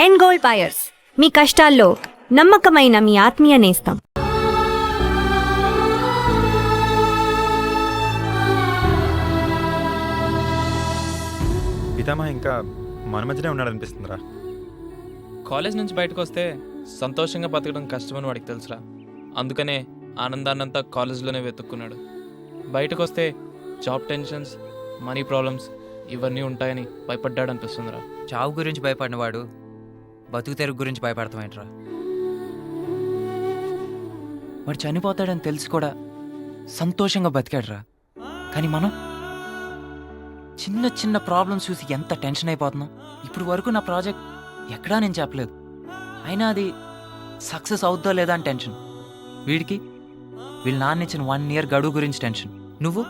End goal buyers, మీ కష్టాల్లో నమ్మకమైన మీ ఆత్మీయ నేస్తం. పితామహ ఇంకా మన మధ్యనే ఉన్నాడనిపిస్తుందిరా. కాలేజ్ నుంచి బయటకు వస్తే సంతోషంగా బతకడం కష్టమని వాడికి తెలుసురా. అందుకనే ఆనందాన్నంతా కాలేజ్లోనే వెతుక్కున్నాడు. బయటకు వస్తే జాబ్ టెన్షన్స్, మనీ ప్రాబ్లమ్స్ ఇవన్నీ ఉంటాయని భయపడ్డాడు అనిపిస్తుందిరా. చావు గురించి భయపడినవాడు బతుకు తెరుగు గురించి భయపడతామేంట్రా? వాడు చనిపోతాడని తెలిసి కూడా సంతోషంగా బతికాడురా. కానీ మనం చిన్న చిన్న ప్రాబ్లమ్స్ చూసి ఎంత టెన్షన్ అయిపోతున్నాం. ఇప్పుడు వరకు నా ప్రాజెక్ట్ ఎక్కడా నేను చెప్పలేదు, అయినా అది సక్సెస్ అవుద్దో లేదా అని టెన్షన్. వీడికి వీళ్ళ నాన్న ఇచ్చిన 1 year గడువు గురించి టెన్షన్. నువ్వు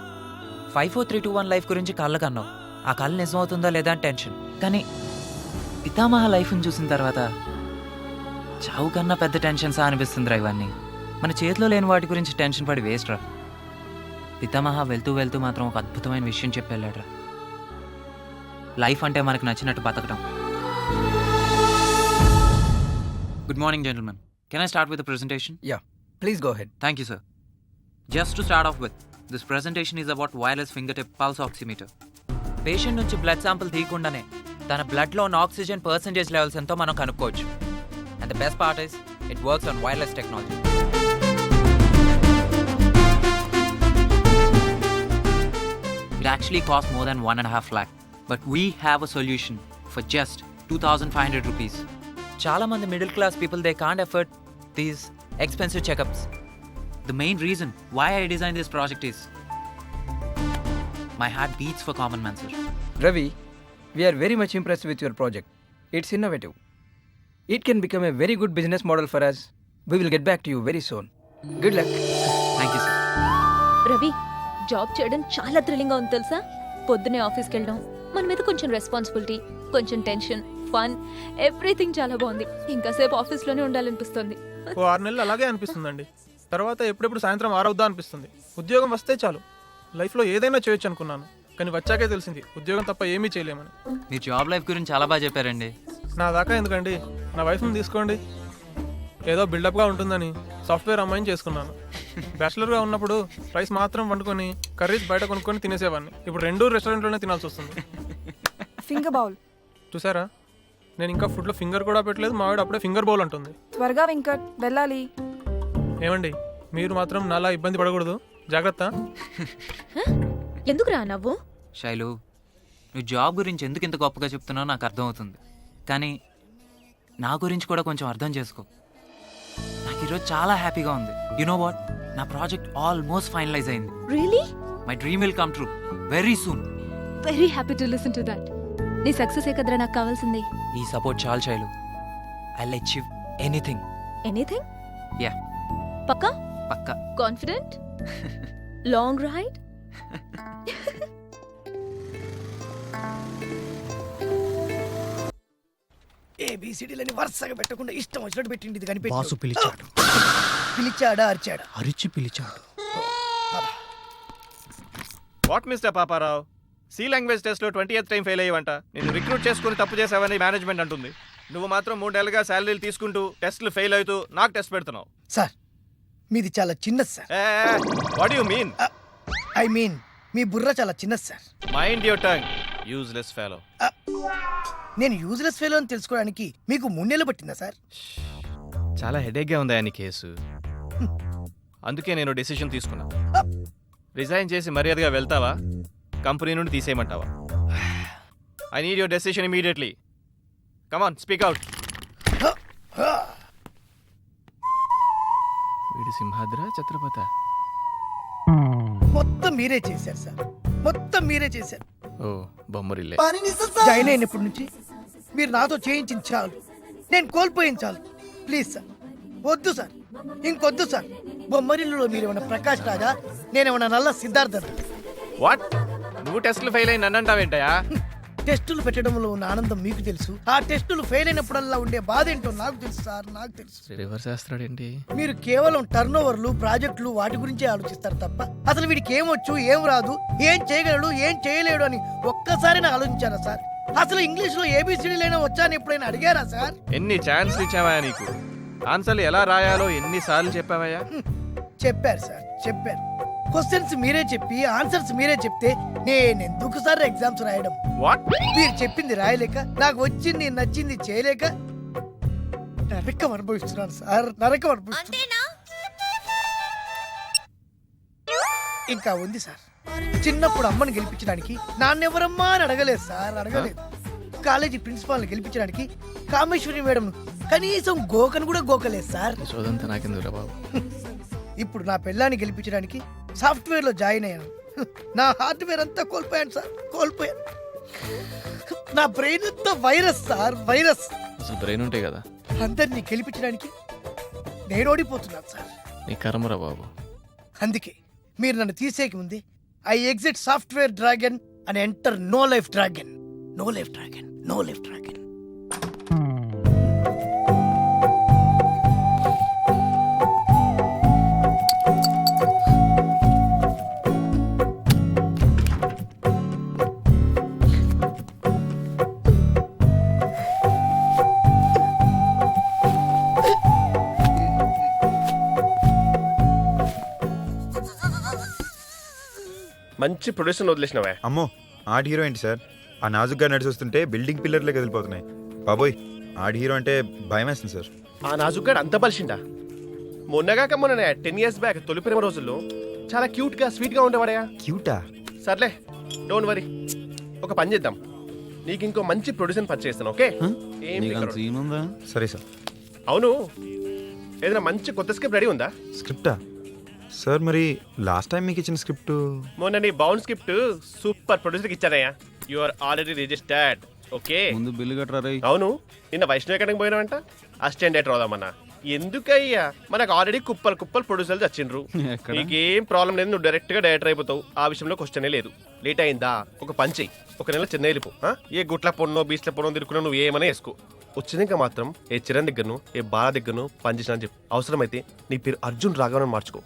5 4 3 2 1 లైఫ్ గురించి కళ్ళకు అన్నావు. ఆ కళ నిజం అవుతుందా లేదా అని టెన్షన్. కానీ పితామహ లైఫ్ని చూసిన తర్వాత చావు కన్నా పెద్ద టెన్షన్సా అనిపిస్తుందిరా ఇవన్నీ. మన చేతిలో లేని వాటి గురించి టెన్షన్ పడి వేస్ట్ రా. పితామహ వెళ్తూ వెళ్తూ మాత్రం ఒక అద్భుతమైన విషయం చెప్పి వెళ్ళాడురా. లైఫ్ అంటే మనకు నచ్చినట్టు బతకడం. Good morning gentlemen. Can I start with the presentation? Yeah, please go ahead. Thank you, sir. Just to start off with, this presentation is about wireless fingertip pulse oximeter. Patient నుంచి blood sample తీయకుండానే తన బ్లడ్లో ఉన్న oxygen percentage levels ఎంతో మనం కనుక్కోవచ్చు. And the best part is it works on wireless technology. It actually costs more than 1.5 lakh, but we have a solution for just 2,500 rupees. చాలా మంది middle class people they can't afford these expensive checkups. The main reason why I designed this project is my heart beats for common man, sir. Ravi, we are very much impressed with your project. It's innovative. It can become a very good business model for us. We will get back to you very soon. Good luck. Thank you, sir. Ravi, job చేయడం చాలా థ్రిల్లింగ్గా ఉంది తెలుసా. పొద్దునే ఆఫీస్కి వెళ్ళడం, మన మీద కొంచెం రెస్పాన్సిబిలిటీ, కొంచెం టెన్షన్, ఫన్, ఎవ్రీథింగ్ చాలా బాగుంది. ఇంకాసేపు ఆఫీస్లోనే ఉండాలనిపిస్తుంది. 6 నెలలు అలాగే అనిపిస్తుందండి. తర్వాత ఎప్పుడెప్పుడు సాయంత్రం 6 అవుద్దా అనిపిస్తుంది. ఉద్యోగం వస్తే చాలు, లైఫ్లో ఏదైనా చేయొచ్చు అనుకున్నాను. కానీ వచ్చాకే తెలిసింది ఉద్యోగం తప్ప ఏమీ చేయలేమని. మీ జాబ్ లైఫ్ గురించి చాలా బాగా చెప్పారండి. నా దాకా ఎందుకండి, నా వైఫ్ని తీసుకోండి. ఏదో బిల్డప్గా ఉంటుందని సాఫ్ట్వేర్ అమ్మాయిని చేసుకున్నాను. బ్యాచిలర్గా ఉన్నప్పుడు రైస్ మాత్రం వండుకొని కర్రీస్ బయట కొనుక్కొని తినేసేవాడిని. ఇప్పుడు 2 రెస్టారెంట్లోనే తినాల్సి వస్తుంది. ఫింగర్ బౌల్ చూసారా, నేను ఇంకా ఫుడ్లో ఫింగర్ కూడా పెట్టలేదు, మా వాడు అప్పుడే ఫింగర్ బౌల్ అంటుంది. త్వరగా వెంకట్ వెళ్ళాలి. ఏమండి, మీరు మాత్రం నాలా ఇబ్బంది పడకూడదు, జాగ్రత్త. ఎందుకు రా నవ్వు? శైలు, నువ్వు జాబ్ గురించి ఎందుకు ఇంత గొప్పగా చెప్తున్నావు నాకు అర్థమవుతుంది. కానీ నా గురించి కూడా కొంచెం అర్థం చేసుకో. నాకు ఈరోజు చాలా హ్యాపీగా ఉంది. యు నో వాట్, నా ప్రాజెక్ట్ ఆల్మోస్ట్ ఫైనలైజ్ అయింది. Really? My dream will come true very soon. Very happy to listen to that. నీ సక్సెస్ ఏ కదరా నాకు కావాల్సింది. ఈ సపోర్ట్ చాలు Shailu. I will achieve anything. Anything? Yeah, పక్కా? పక్కా. కాన్ఫిడెంట్? Long ride? ఏబిసిడీలని వరుసగా పెట్టకుండా ఇష్టం వచ్చినట్టు పెట్టింది. ఇది కానీ బాసు పిలిచాడు. పిలిచాడా అరిచాడా? అరిచి పిలిచాడు. What mister Paparao, C language టెస్ట్లో 20th టైం ఫెయిల్ అయ్యేవంట. నేను రిక్రూట్ చేసుకుని తప్పు చేసావని మేనేజ్మెంట్ అంటుంది. నువ్వు మాత్రం 3 నెలలుగా శాలరీలు తీసుకుంటూ టెస్ట్లు ఫెయిల్ అవుతూ నాకు టెస్ట్ పెడుతున్నావు. సార్, మీది చాలా చిన్నది sir. What you mean? I mean మీ బుర్ర చాలా చిన్నది sir. Mind your tongue, useless fellow. నేను యూజ్లెస్ ఫెలో అని తెలుసుకోవడానికి మీకు 3 నెలలు పట్టిందా సార్? చాలా హెడేక్గా ఉంది ఆయన కేసు. అందుకే నేను డెసిషన్ తీసుకున్నా. రిజైన్ చేసి మర్యాదగా వెళ్తావా, కంపెనీ నుండి తీసేయమంటావా? I need your decision immediately. Come on, speak out. వీడి సింహాద్ర ఛత్రపత. మొత్తం మీరే చేశారు సార్, మొత్తం మీరే చేశారు. ఓ బొమ్మరిల్లే. జాయిన్ అయినప్పటి నుంచి మీరు నాతో చేయించింది చాలు, నేను కోల్పోయింది చాలు. ప్లీజ్ సార్, వద్దు సార్, ఇంకొద్దు సార్. బొమ్మరిల్లులో మీరేమన్నా ప్రకాష్ రాజా, నేనేమన్నా నల్ల సిద్ధార్థ. వాట్? నువ్వు టెస్ట్లు ఫెయిల్ అయి నన్ను అంటావేంటయా? టెస్టులు పెట్టడంలో ఉన్న ఆనందం మీకు తెలుసు, ఆ టెస్టులు ఫెయిల్ అయినప్పుడల్లా ఉండే బాధ ఏంటో నాకు తెలుసు సార్, నాకు తెలుసు. రివర్స్ చేస్తాడేంటి? మీరు కేవలం టర్న్ ఓవర్లు, ప్రాజెక్టులు, వాటి గురించే ఆలోచిస్తారు తప్ప అసలు వీడికి ఏమొచ్చు, ఏం రాదు, ఏం చేయగలడు, ఏం చేయలేడు అని ఒక్కసారి నాకు ఆలోచించారా సార్? అసలు ఇంగ్లీష్ లో ఏబిసిడీలైనా వచ్చా అని ఎప్పుడైనా అడిగారా సార్? ఎన్ని ఛాన్స్లు ఇచ్చావా నీకు? ఆన్సర్లు ఎలా రాయాలో ఎన్నిసార్లు చెప్పావయ్యా? చెప్పారు సార్, చెప్పారు. క్వశ్చన్స్ మీరే చెప్పి ఆన్సర్స్ మీరే చెప్తే నేనెందుకు సార్ ఎగ్జామ్స్ రాయడం? వాట్? మీరు చెప్పింది రాయలేక, నాకు వచ్చింది నచ్చింది చేయలేక నరకం అనుభవిస్తున్నాను సార్, నరకం అనుభవిస్తున్నాను. ఇంకా ఉంది సార్. చిన్నప్పుడు అమ్మని గెలిపించడానికి నాన్నెవరమ్మా అని అడగలేదు సార్, అడగలేదు. కాలేజీ ప్రిన్సిపాల్ని గెలిపించడానికి కామేశ్వరి మేడం కనీసం గోకను కూడా గోకలేదు సార్. చోదంతా నాకెందుకురా బాబు. ఇప్పుడు నా పెళ్ళాన్ని గెలిపించడానికి సాఫ్ట్వేర్ లో జాయిన్ అయ్యాను. నా హార్డ్వేర్ అంతా కోల్పోయాను సార్, కోల్పోయాను. నా బ్రెయిన్ అంతా వైరస్ సార్, వైరస్. అసలు బ్రెయిన్ ఉంటే కదా అందరినీ గెలిపించడానికి నేను ఓడిపోతున్నాను సార్. నీ కర్మరా బాబు. అందుకే మీరు నన్ను తీసేకి ముందే I exit software dragon and enter no life dragon. No life dragon, no life dragon. మంచి ప్రొడ్యూసర్ వదిలేసినవే. అమ్మో ఆడి హీరో ఏంటి సార్? ఆ నాజుగ్గా నడిచి వస్తుంటే బిల్డింగ్ పిల్లర్లే కదిలిపోతున్నాయి. బాబోయ్, ఆడి హీరో అంటే భయం వేస్తుంది సార్. ఆ నాజుగ్గాడు అంత బలిసిండా? మొన్నగాక మొన్న 10 years బ్యాక్ తొలి ప్రేమ రోజుల్లో చాలా క్యూట్ గా స్వీట్ గా ఉండేవాడయా. క్యూటా? సర్లే, డోంట్ వరీ. ఒక పని చేద్దాం, నీకు ఇంకో మంచి ప్రొడ్యూసర్ పని చేస్తాను. ఓకే? ఏం ఫికర్. సరే సార్. అవును, ఏదైనా మంచి కొత్త స్క్రిప్ట్ రెడీ ఉందా? స్క్రిప్టా సార్? మరి లాస్ట్ టైం మీకు ఇచ్చిన స్క్రిప్ట్? మొన్న నీ బౌండ్ స్క్రిప్ట్ సూపర్ ప్రొడ్యూసర్కి ఇచ్చారయ్యా. You are already registered. Okay, ముందు బిల్లు కట్టరా. అవును, నిన్న వైష్ణవ్ ఎక్కడికి పోయినావంట? Assistant director అవుదామన్నా. ఎందుకయ్యా, మనకు ఆల్రెడీ కుప్పలు కుప్పలు ప్రొడ్యూసర్లు వచ్చిండ్రు. నీకేం ప్రాబ్లం లేదు, నువ్వు డైరెక్ట్ గా డైరెక్టర్ అయిపోతావు. ఆ విషయంలో క్వశ్చనే లేదు. లేట్ అయిందా? ఒక పని చెయ్యి, ఒక నెల చెన్నై వెళ్ళిపో. ఏ గుట్ల పొన్నో బీచ్ల పొన్నో తిరుకున్నా నువ్వు ఏమైనా వేసుకో. వచ్చినాక మాత్రం ఏ చిరణ్ దగ్గరను ఏ బాల దగ్గరను పనిచేసిన అని చెప్పు. అవసరమైతే నీ పేరు అర్జున్ రాఘవన్ మార్చుకో.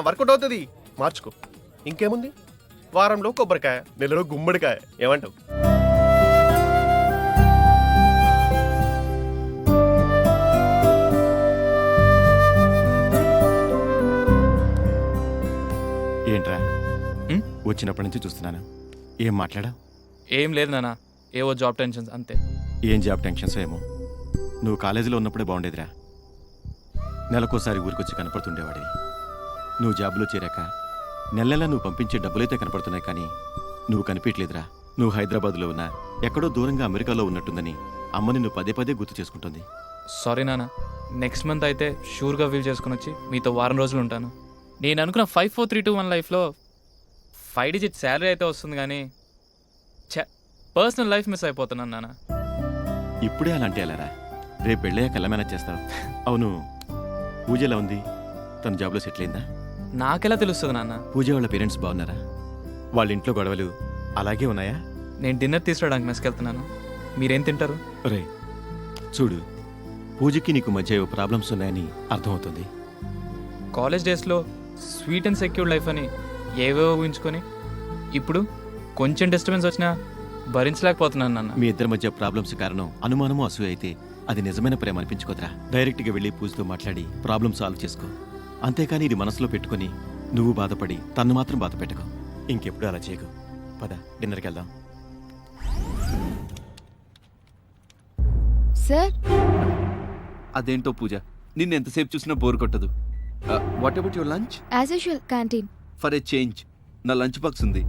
వర్కౌట్ అవుతుంది, మార్చుకో. ఇంకేముంది, వారంలో కొబ్బరికాయ, నెలలో గుమ్మడికాయ. ఏమంటావు? ఏంట్రా వచ్చినప్పటి నుంచి చూస్తున్నాను, ఏం మాట్లాడా? ఏం లేదు నాన్న, ఏవో జాబ్ టెన్షన్స్ అంతే. ఏం జాబ్ టెన్షన్స్ ఏమో. నువ్వు కాలేజీలో ఉన్నప్పుడే బాగుండేదిరా. నెలకోసారి ఊరికొచ్చి కనపడుతుండేవాడివి. నువ్వు జాబ్లో చేరాక నెల నెల నువ్వు పంపించే డబ్బులైతే కనపడుతున్నాయి, కానీ నువ్వు కనిపించలేదురా. నువ్వు హైదరాబాద్లో ఉన్నా, ఎక్కడో దూరంగా అమెరికాలో ఉన్నట్టుందని అమ్మని నువ్వు పదే పదే గుర్తు చేసుకుంటుంది. సారీ నాన్న, నెక్స్ట్ మంత్ అయితే షూర్గా వీల్ చేసుకుని వచ్చి మీతో వారం రోజులు ఉంటాను. నేను అనుకున్న 54321 లైఫ్లో 5 digit శాలరీ అయితే వస్తుంది, కానీ పర్సనల్ లైఫ్ మిస్ అయిపోతున్నాను నాన్న. ఇప్పుడే అలాంటి అలారా, రేపు వెళ్ళాక ఎలా మేనేజ్ చేస్తావు? అవును, పూజ ఎలా ఉంది? తన జాబ్లో సెటిల్ అయిందా? నాకెలా తెలుస్తుంది నాన్న? పూజ వాళ్ళ పేరెంట్స్ బాగున్నారా? వాళ్ళ ఇంట్లో గొడవలు అలాగే ఉన్నాయా? నేను డిన్నర్ తీసుకురావడానికి మెస్కెళ్తున్నాను. మీరేం తింటారు? రే చూడు, పూజకి నీకు మధ్య ఏవో ప్రాబ్లమ్స్ ఉన్నాయని అర్థమవుతుంది. కాలేజ్ డేస్లో స్వీట్ అండ్ సెక్యూర్డ్ లైఫ్ అని ఏవేవో ఊహించుకొని ఇప్పుడు కొంచెం డిస్టర్బెన్స్ వచ్చినా భరించలేకపోతున్నాను నాన్న. మీ ఇద్దరి మధ్య ప్రాబ్లమ్స్ కారణం అనుమానము అసూయ అయితే అది నిజమైన ప్రేమ అనిపించుకోదరా. డైరెక్ట్గా వెళ్ళి పూజతో మాట్లాడి ప్రాబ్లమ్ సాల్వ్ చేసుకో. అంతేకాని ఇది మనసులో పెట్టుకుని నువ్వు బాధపడి తన్ను మాత్రం బాధ పెట్టుకో. ఇంకెప్పుడు అలా చేయకు. పద, డిన్నర్కి వెళ్దాం. సార్, అదేంటో పూజ, నిన్ను ఎంతసేపు చూసినా బోర్ కొట్టదు. What about your lunch? As usual canteen. For a change నా లంచ్ బాక్స్ ఉంది,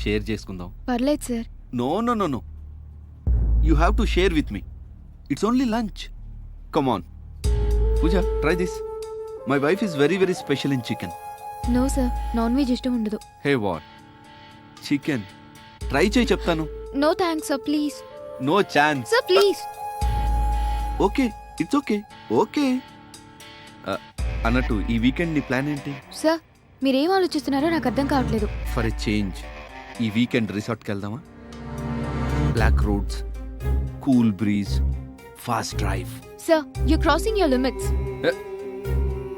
షేర్ చేసుకుందాం. పర్లేదు sir. No no no no, you have to share with me. It's only lunch. Come on Pooja, try this. My wife is very very special in chicken. No sir, non veg ఇష్టం ఉండదు. Hey what, chicken try చేయి చెప్తాను. No thanks sir, please. No chance sir please. Okay, it's okay. Okay అన్నట్టు ఈ weekend నీ plan ఏంటి? Sir, మీరేం ఆలోచిస్తున్నారో నాకు అర్థం కావట్లేదు. ఫర్ ఎ చేంజ్ ఈ వీకెండ్ రిసార్ట్కి వెళ్దామా? Black roads, cool breeze, fast drive. Sir, you crossing your limits.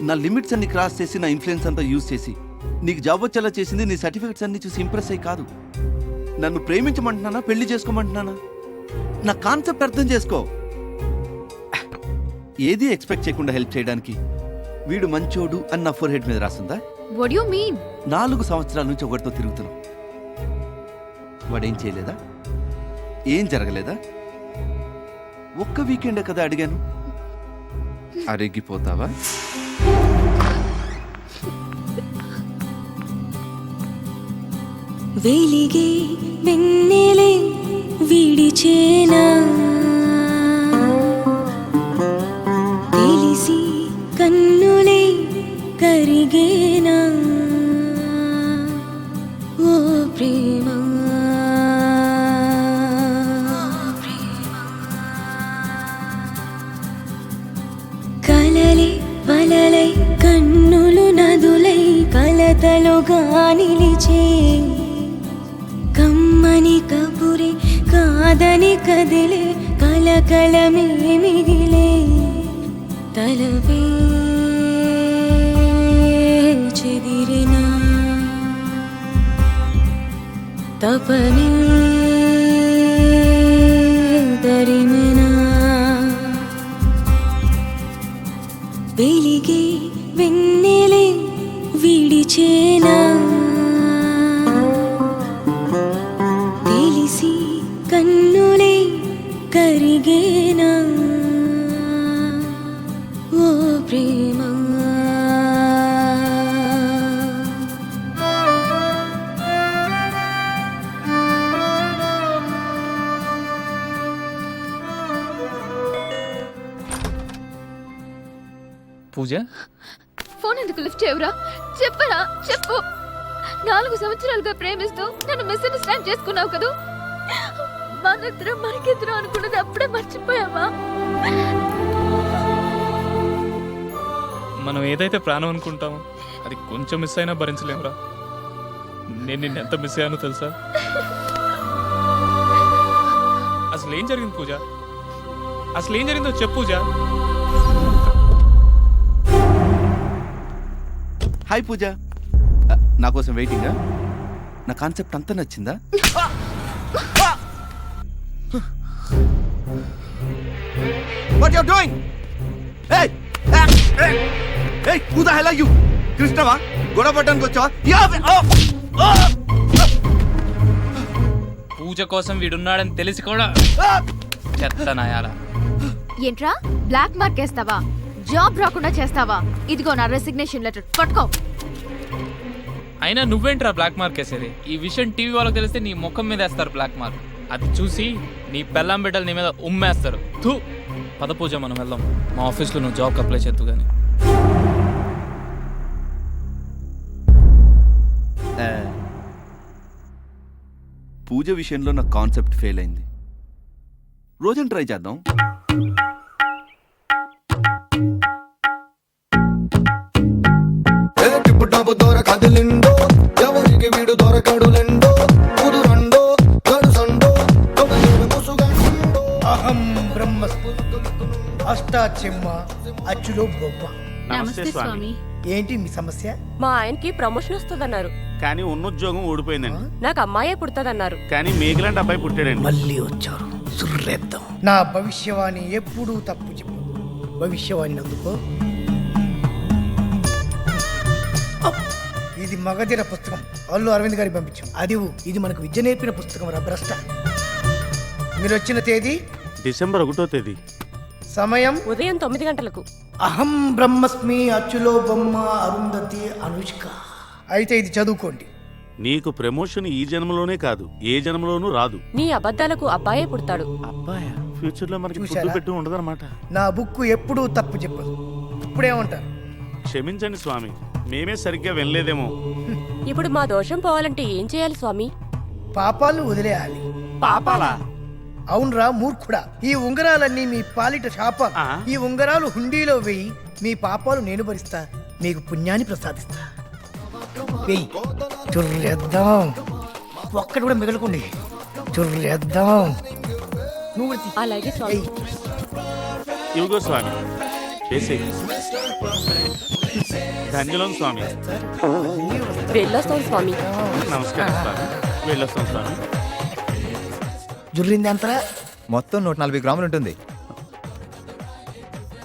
నా లిమిట్స్ అన్ని క్రాస్ చేసి నా ఇన్ఫ్లుయెన్స్ అంతా యూజ్ చేసి నీకు జాబ్ వచ్చేలా చేసింది నీ సర్టిఫికెట్స్ అన్ని చూసి ఇంప్రెస్ అయ్యి కాదు. నన్ను ప్రేమించమంటున్నానా పెళ్లి చేసుకోమంటున్నానా? నా కాన్సెప్ట్ అర్థం చేసుకో. ఏది ఎక్స్పెక్ట్ చేయకుండా హెల్ప్ చేయడానికి వీడు మంచోడు అని నా ఫోర్ హెడ్ మీద రాస్తుందా? What you mean? 4 సంవత్సరాల నుంచి ఒకటితో తిరుగుతున్నాం. వాడేం చేయలేదా? ఏం జరగలేదా? ఒక్క వీకెండే కదా అడిగాను. అరిగిపోతావా? వెలిగే వెన్నెలే విడిచేనా తెలిసి కన్నులే కరిగేనా ఓ ప్రేమ కలలే వలలై కన్నులు నదులై కలతలుగా నిలిచే కమ్మని కబురే కాదని కదిలే కలకలమే మిగిలే తలపే చెదిరినా తపనే దరిమినా వెలిగే వెన్నెలే విడిచేనా తెలిసి కన్నులే కరిగేనా ఓ ప్రేమ పూజ, ఫోన్ ఎందుకు లిఫ్ట్ చేయవురా? చెప్పరా, చెప్పు. 4 సంవత్సరాలుగా ప్రేమిస్తూ నన్ను మిస్అండర్స్టాండ్ చేసుకున్నావు కదూ. మనిద్దరం మనకిద్దరం అనుకున్నది అప్పుడే మర్చిపోయావా? మనం ఏదైతే ప్రాణం అనుకుంటామో అది కొంచెం మిస్ అయినా భరించలేమురా. నేను నిన్ను ఎంత మిస్ అయ్యానో తెలుసా? అసలు ఏం జరిగింది పూజ? అసలు ఏం జరిగిందో చెప్పు పూజ. హాయ్ పూజ, నా కోసం వెయిటింగా? నా కాన్సెప్ట్ అంతా నచ్చిందా? What you're doing? Hey! Hey! Who the hell are you? కృష్ణవా? గొడవ పడ్డానికి వచ్చావా? పూజ కోసం వీడున్నాడని తెలిసి కూడా చెత్తనాయాల. ఏంట్రా బ్లాక్ మార్క్ వేస్తావా? జాబ్ రాకుండా చేస్తావా? ఇదిగో నా రెసిగ్నేషన్ లెటర్ పట్టుకో. అయినా నువ్వేంట్రా బ్లాక్ మార్క్ వేసేది? ఈ విషయం టీవీ వాళ్ళకి తెలిస్తే నీ ముఖం మీద వేస్తారు బ్లాక్ మార్క్. అది చూసి నీ పెళ్ళాం బిడ్డలు నీ మీద ఉమ్మేస్తారు. థూ. పద పూజ, మనం వెళ్దాం. మా ఆఫీస్లో నువ్వు జాబ్కి అప్లై చేద్దు కానీ. పూజ విషయంలో నా కాన్సెప్ట్ ఫెయిల్ అయింది. రోజని ట్రై చేద్దాం. ఎవరికి వీడు దొరకడులెండో కుదురండో గడుసండో అహం బ్రహ్మ అష్టాచెమ్మ అచ్చులో బొమ్మ. నమస్తే స్వామి. ఏంటి మీ సమస్య? మా ఆయనకి ప్రమోషన్ వస్తుందన్నారు, కానీ ఉన్న ఉద్యోగం ఊడిపోయిందండి. నాకు అమ్మాయే పుడుతుందన్నారు, కానీ మేఘలాంటి అబ్బాయి పుట్టాడండి. మళ్ళీ వచ్చారు, సుర్రేద్దాం. నా భవిష్యవాణి ఎప్పుడూ తప్పు చెప్పు. భవిష్యవాణి అందుకో. ఇది మగధిర పుస్తకం, అల్లు అరవింద్ గారికి పంపించాం. అది ఇది మనకు విద్య నేర్పిన పుస్తకం రా భ్రష్ట. మీరు వచ్చిన తేదీ డిసెంబర్ 1వ తేదీ, సమయం ఉదయం 9 గంటలకు. అహం బ్రహ్మస్మి అచ్చులో బొమ్మ అరుంధతి అనుష్క. అయితే ఇది చదువుకోండి. నీకు ప్రమోషన్ ఈ జన్మలోనే కాదు, ఏ జన్మలోనూ రాదు. నీ అబద్ధాలకు అబ్బాయే పుడతాడు. అబ్బాయా? ఫ్యూచర్ లో మనకి చూశారా? పుట్టు పెట్టు ఉండదన్నమాట. నా బుక్ ఎప్పుడూ తప్పు చెప్పదు. ఇప్పుడేమంటారు? క్షమించండి స్వామి, మేమే సరిగ్గా వినలేదేమో. ఇప్పుడు మా దోషం పోవాలంటే ఏం చేయాలి స్వామి? పాపాలను వదిలేయాలి. పాపాలా? అవునరా మూర్ఖుడా, ఈ ఉంగరాలన్నీ మీ పాలిట శాపాలు. ఈ ఉంగరాలు హుండీలో వేయి, మీ పాపాలు నేను భరిస్తా, మీకు పుణ్యాన్ని ప్రసాదిస్తా. వెయ్యి. చుర్రేద్దాం. ఒక్కటి కూడా మిగలకుండి. చుర్రేద్దాం. నువ్వు కూడా తీ. అలాగే స్వామి. ఇవిగో స్వామి, చేసే ధన్యులం స్వామి. వెళ్ళొస్తాం స్వామి. నమస్కారం స్వామి, వెళ్ళొస్తాం స్వామి. జుర్రింది అంతరా? మొత్తం 140 గ్రాములు ఉంటుంది.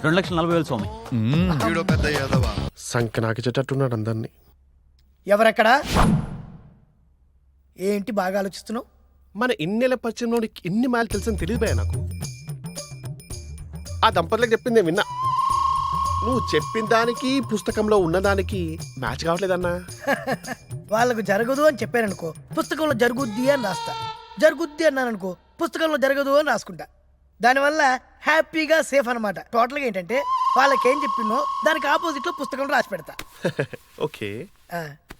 2,40,000 స్వామి. సంకనాకి చెట్టట్టున్నాడు అందరినీ. ఎవరెక్కడా? ఏంటి బాగా ఆలోచిస్తున్నావు? మన ఇన్నెల పరిచయంలో ఇన్ని మైలు తెలుసని తెలియదు భయ నాకు. ఆ దంపతులకు చెప్పింది నేను విన్నా. నువ్వు చెప్పిన దానికి పుస్తకంలో ఉన్నదానికి మ్యాచ్ కావట్లేదన్నా. వాళ్ళకు జరగదు అని చెప్పాననుకో, పుస్తకంలో జరుగుద్ది అని రాస్తా. జరుగుద్ది అన్నాననుకో, పుస్తకంలో జరగదు అని రాసుకుంటా. దానివల్ల హ్యాపీగా సేఫ్ అనమాట. టోటల్గా ఏంటంటే వాళ్ళకేం చెప్పినో దానికి ఆపోజిట్ లో పుస్తకంలో రాసి పెడతా. ఓకే,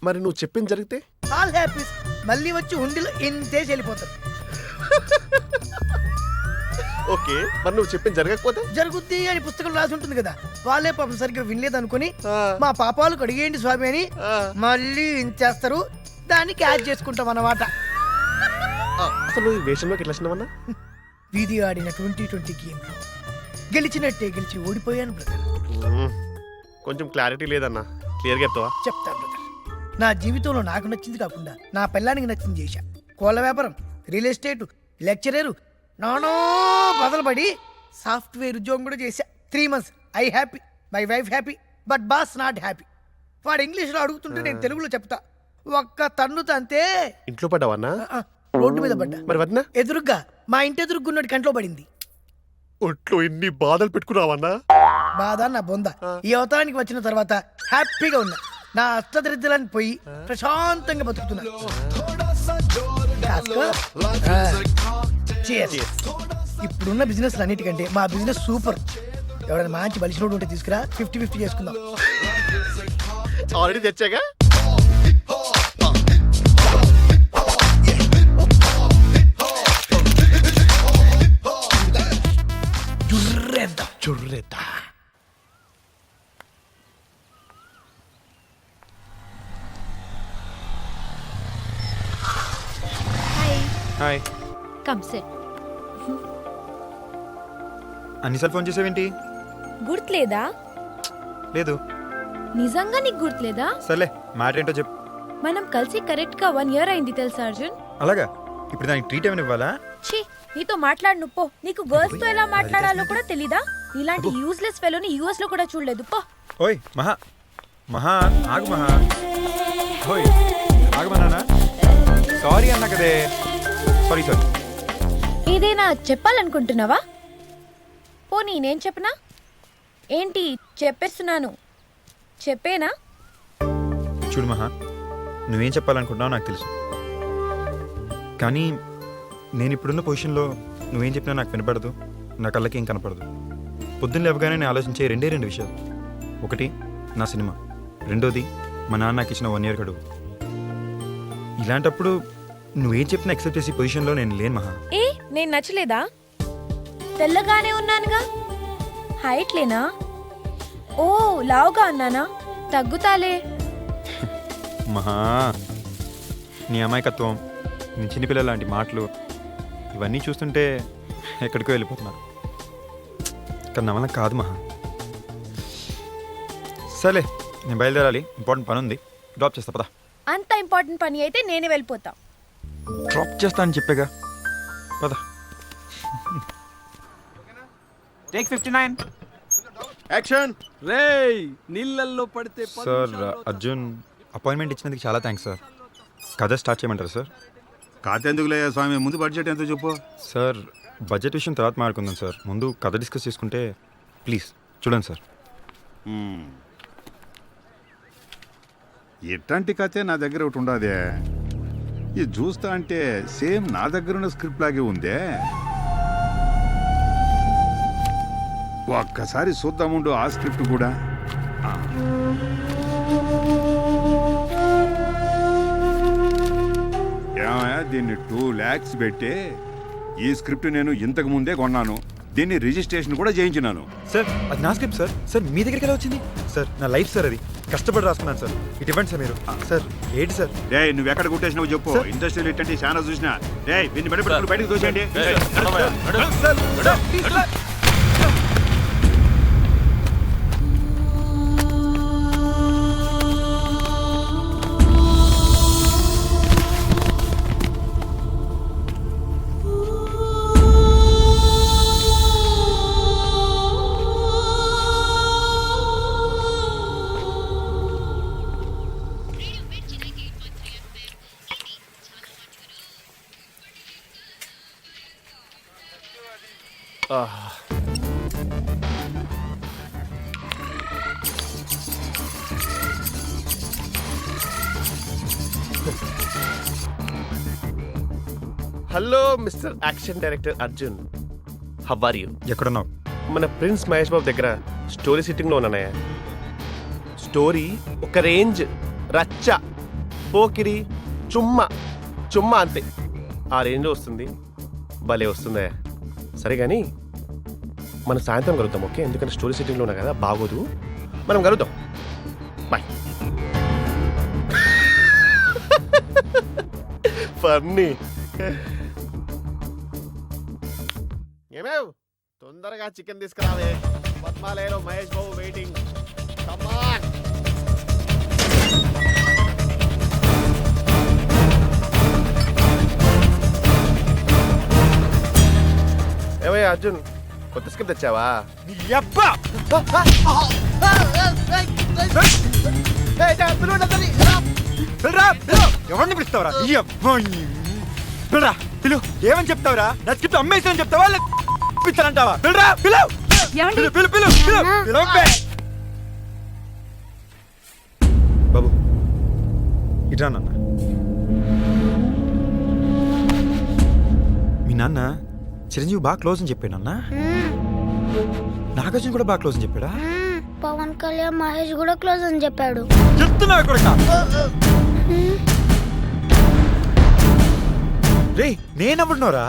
మరి నువ్వు చెప్పింది జరిగితే ఆల్ హ్యాపీ. మళ్ళీ వచ్చి హుండీలో ఇంతేసి వెళ్ళిపోతారు. ఓకే, మరి నువ్వు చెప్పింది జరగకపోతే? జరుగుద్ది అని పుస్తకం రాసి ఉంటుంది కదా, వాళ్ళే పాపం సరిగ్గా వినలేదు అనుకుని మా పాపాలు కడిగేయండి స్వామి అని మళ్ళీ ఇంచేస్తారు. దాన్ని క్యాచ్ చేసుకుంటాం అన్నమాట. అసలు ఈ వేషంలోకి ఎట్లా వచ్చినావన్నా? వీధి ఆడిన 2020 గేమ్లో గెలిచినట్టే గెలిచి ఓడిపోయాను బ్రదర్. కొంచెం క్లారిటీ లేదన్నా, క్లియర్గా చెప్తావా? చెప్తా బ్రదర్. నా జీవితంలో నాకు నచ్చింది కాకుండా నా పిల్లానికి నచ్చింది చేశా. కోళ్ళ వ్యాపారం, రియల్ ఎస్టేట్, లెక్చరర్, నానో బదలబడి సాఫ్ట్వేర్ ఉద్యోగం కూడా చేశా. 3 months I happy, my wife happy, but boss not happy. వాడు ఇంగ్లీష్లో అడుగుతుంటే నేను తెలుగులో చెప్తా. ఒక్క తన్ను తంతే ఇంట్లో పడ్డావన్నా? రోడ్డు మీద పడ్డా. మరి వద్దా? ఎదురుగ్గా మా ఇంటి ఎదురుగున్నోడి కంట్లో పడింది. ఒంట్లో ఎన్ని బాధలు పెట్టుకున్నావన్నా? బాధ నా బొంద. ఈ అవతారానికి వచ్చిన తర్వాత హ్యాపీగా ఉన్నా. నా అష్టదరిద్రాన్ని పోయి ప్రశాంతంగా బతుకుతున్నా. ఇప్పుడున్న బిజినెస్ అన్నిటికంటే మా బిజినెస్ సూపర్. ఎవరైనా మంచి బలిసినోడు ఉంటే తీసుకురా, 50-50 చేసుకుందాం. ఆల్రెడీ తెచ్చాగా. చుర్రేద్దా. హాయ్. Come set. అన్నిసార్లు ఫోన్ చేసావేంటి? గుర్తులేదా? లేదు. నిజంగా నీకు గుర్తులేదా? సర్లే, మాట ఏంటో చెప్పు. మనం కలిసి కరెక్ట్ గా 1 year అయింది తెలుసా అర్జున్? అలాగా? ఇప్పుడు దానికి ట్రీట్ ఏమైనా ఇవ్వాలా? ఛీ, నీతో మాట్లాడు నువ్వు. నీకు గర్ల్స్ తో ఎలా మాట్లాడాలో కూడా తెలీదా? ఇలాంటి యూస్లెస్ ఫెలోని యూఎస్ లో కూడా చూడలేదు. పో. ఓయ్ మహా, మహా ఆగు మహా. ఓయ్ ఆగు మహా. సారీ అన్నా కదే. సారీ. ఏదైనా చెప్పాలనుకుంటున్నావా? పోనీ నేను చెప్పనా ఏంటి? చెప్పేస్తున్నాను, చెప్పేనా? చూడు మహా, నువ్వేం చెప్పాలనుకుంటున్నావు నాకు తెలుసు. కానీ నేను ఇప్పుడున్న పొజిషన్లో నువ్వేం చెప్పినా నాకు వినపడదు, నా కళ్ళకి ఏం కనపడదు. పొద్దున్న లేవగానే నేను ఆలోచించే 2 విషయాలు. ఒకటి నా సినిమా, రెండోది మా నాన్న నాకు ఇచ్చిన 1 year గడువు. ఇలాంటప్పుడు నువ్వేం చెప్పినా యాక్సెప్ట్ చేసే పొజిషన్లో నేను లేను మహా. ఏ నేను నచ్చలేదా? తెల్లగానే ఉన్నానుగా. హైట్ లేనా? ఓ లావుగా అన్నానా? తగ్గుతాలే. మహా, నీ అమాయకత్వం, నీ చిన్నపిల్లల లాంటి మాటలు ఇవన్నీ చూస్తుంటే ఎక్కడికో వెళ్ళిపోతున్నారు. కానీ నా వల్ల కాదు మహా. సరే, నేను బయలుదేరాలి, ఇంపార్టెంట్ పని ఉంది. డ్రాప్ చేస్తా పదా. అంత ఇంపార్టెంట్ పని అయితే నేనే వెళ్ళిపోతా. డ్రాప్ చేస్తా అని చెప్పాగా, పదా. టేక్ 59. యాక్షన్. రేయ్, నీళ్ళల్లో పడితే సార్ అర్జున్, అపాయింట్మెంట్ ఇచ్చినందుకు చాలా థ్యాంక్స్ సార్. కథ స్టార్ట్ చేయమంటారా సార్? కథ ఎందుకులే స్వామి, ముందు బడ్జెట్ ఎంతో చెప్పు. సార్ బడ్జెట్ విషయం తర్వాత మాట్లాడుకుందాం సార్. ముందు కథ డిస్కస్ చేసుకుంటే ప్లీజ్ చూడండి సార్. ఎట్లాంటి కథే నా దగ్గర ఒకటి ఉండదే. ఇది చూస్తా అంటే సేమ్ నా దగ్గర ఉన్న స్క్రిప్ట్ లాగే ఉందే. ఒక్కసారి చూద్దాముండు ఆ స్క్రిప్ట్ కూడా. ఏమయ్యా, దీన్ని 2 lakhs పెట్టి ఈ స్క్రిప్ట్ నేను ఇంతకు ముందే కొన్నాను. దీన్ని రిజిస్ట్రేషన్ కూడా చేయించినాను. సార్ అది నా స్క్రిప్ట్ సార్. సార్ మీ దగ్గరికి ఎలా వచ్చింది? సార్ నా లైఫ్ సార్, అది కష్టపడి రాసుకున్నాను సార్. ఇటు ఇవ్వండి సార్ మీరు. సార్ ఏంటి సార్? రే, నువ్వు ఎక్కడ కొట్టేసినావు చెప్పు. ఇండస్ట్రియల్ ఇట్టంటే చాలా చూసినా. రే, దీన్ని బయటకు తోసేయండి. Hello mister action director Arjun, how are you? ఎక్కడున్నావు? మన ప్రిన్స్ మహేష్ బాబు దగ్గర స్టోరీ సిట్టింగ్లో ఉన్నానయ్య. స్టోరీ ఒక రేంజ్, రచ్చ, పోకిరి, చుమ్మ అంతే. ఆ రేంజ్లో వస్తుంది, భలే వస్తుందయ్య. సరే కానీ మనం సాయంత్రం కలుద్దాం, ఓకే? ఎందుకంటే స్టోరీ సిట్టింగ్లో ఉన్నా కదా, బాగోదు. మనం కలుద్దాం, బాయ్. ఫన్నీ. ఏమేవ్ తొందరగా చికెన్ తీసుకురావే, పద్మాలయలో మహేష్ బాబు వెయిటింగ్. కమాన్. ఏమయ్యా అర్జున్, కొత్త స్క్రిప్ట్ తెచ్చావా? ఎవరిని పిలుస్తావరా? పిలు. ఏమని చెప్తావురా? నా స్క్రిప్ట్ అమ్మేసాని చెప్తావా పిలుస్తానంటావా? బాబు ఇట్రా నాన్న. మీ నాన్న చిరంజీవి బాగా క్లోజ్ అని చెప్పాడు అన్న. నాగార్జున కూడా బాగా క్లోజ్ అని చెప్పాడా? పవన్ కళ్యాణ్ మహేష్ కూడా క్లోజ్ అని చెప్పాడు. చెప్తున్నా కొడుకా. రే నేనవ్వడున్నారా?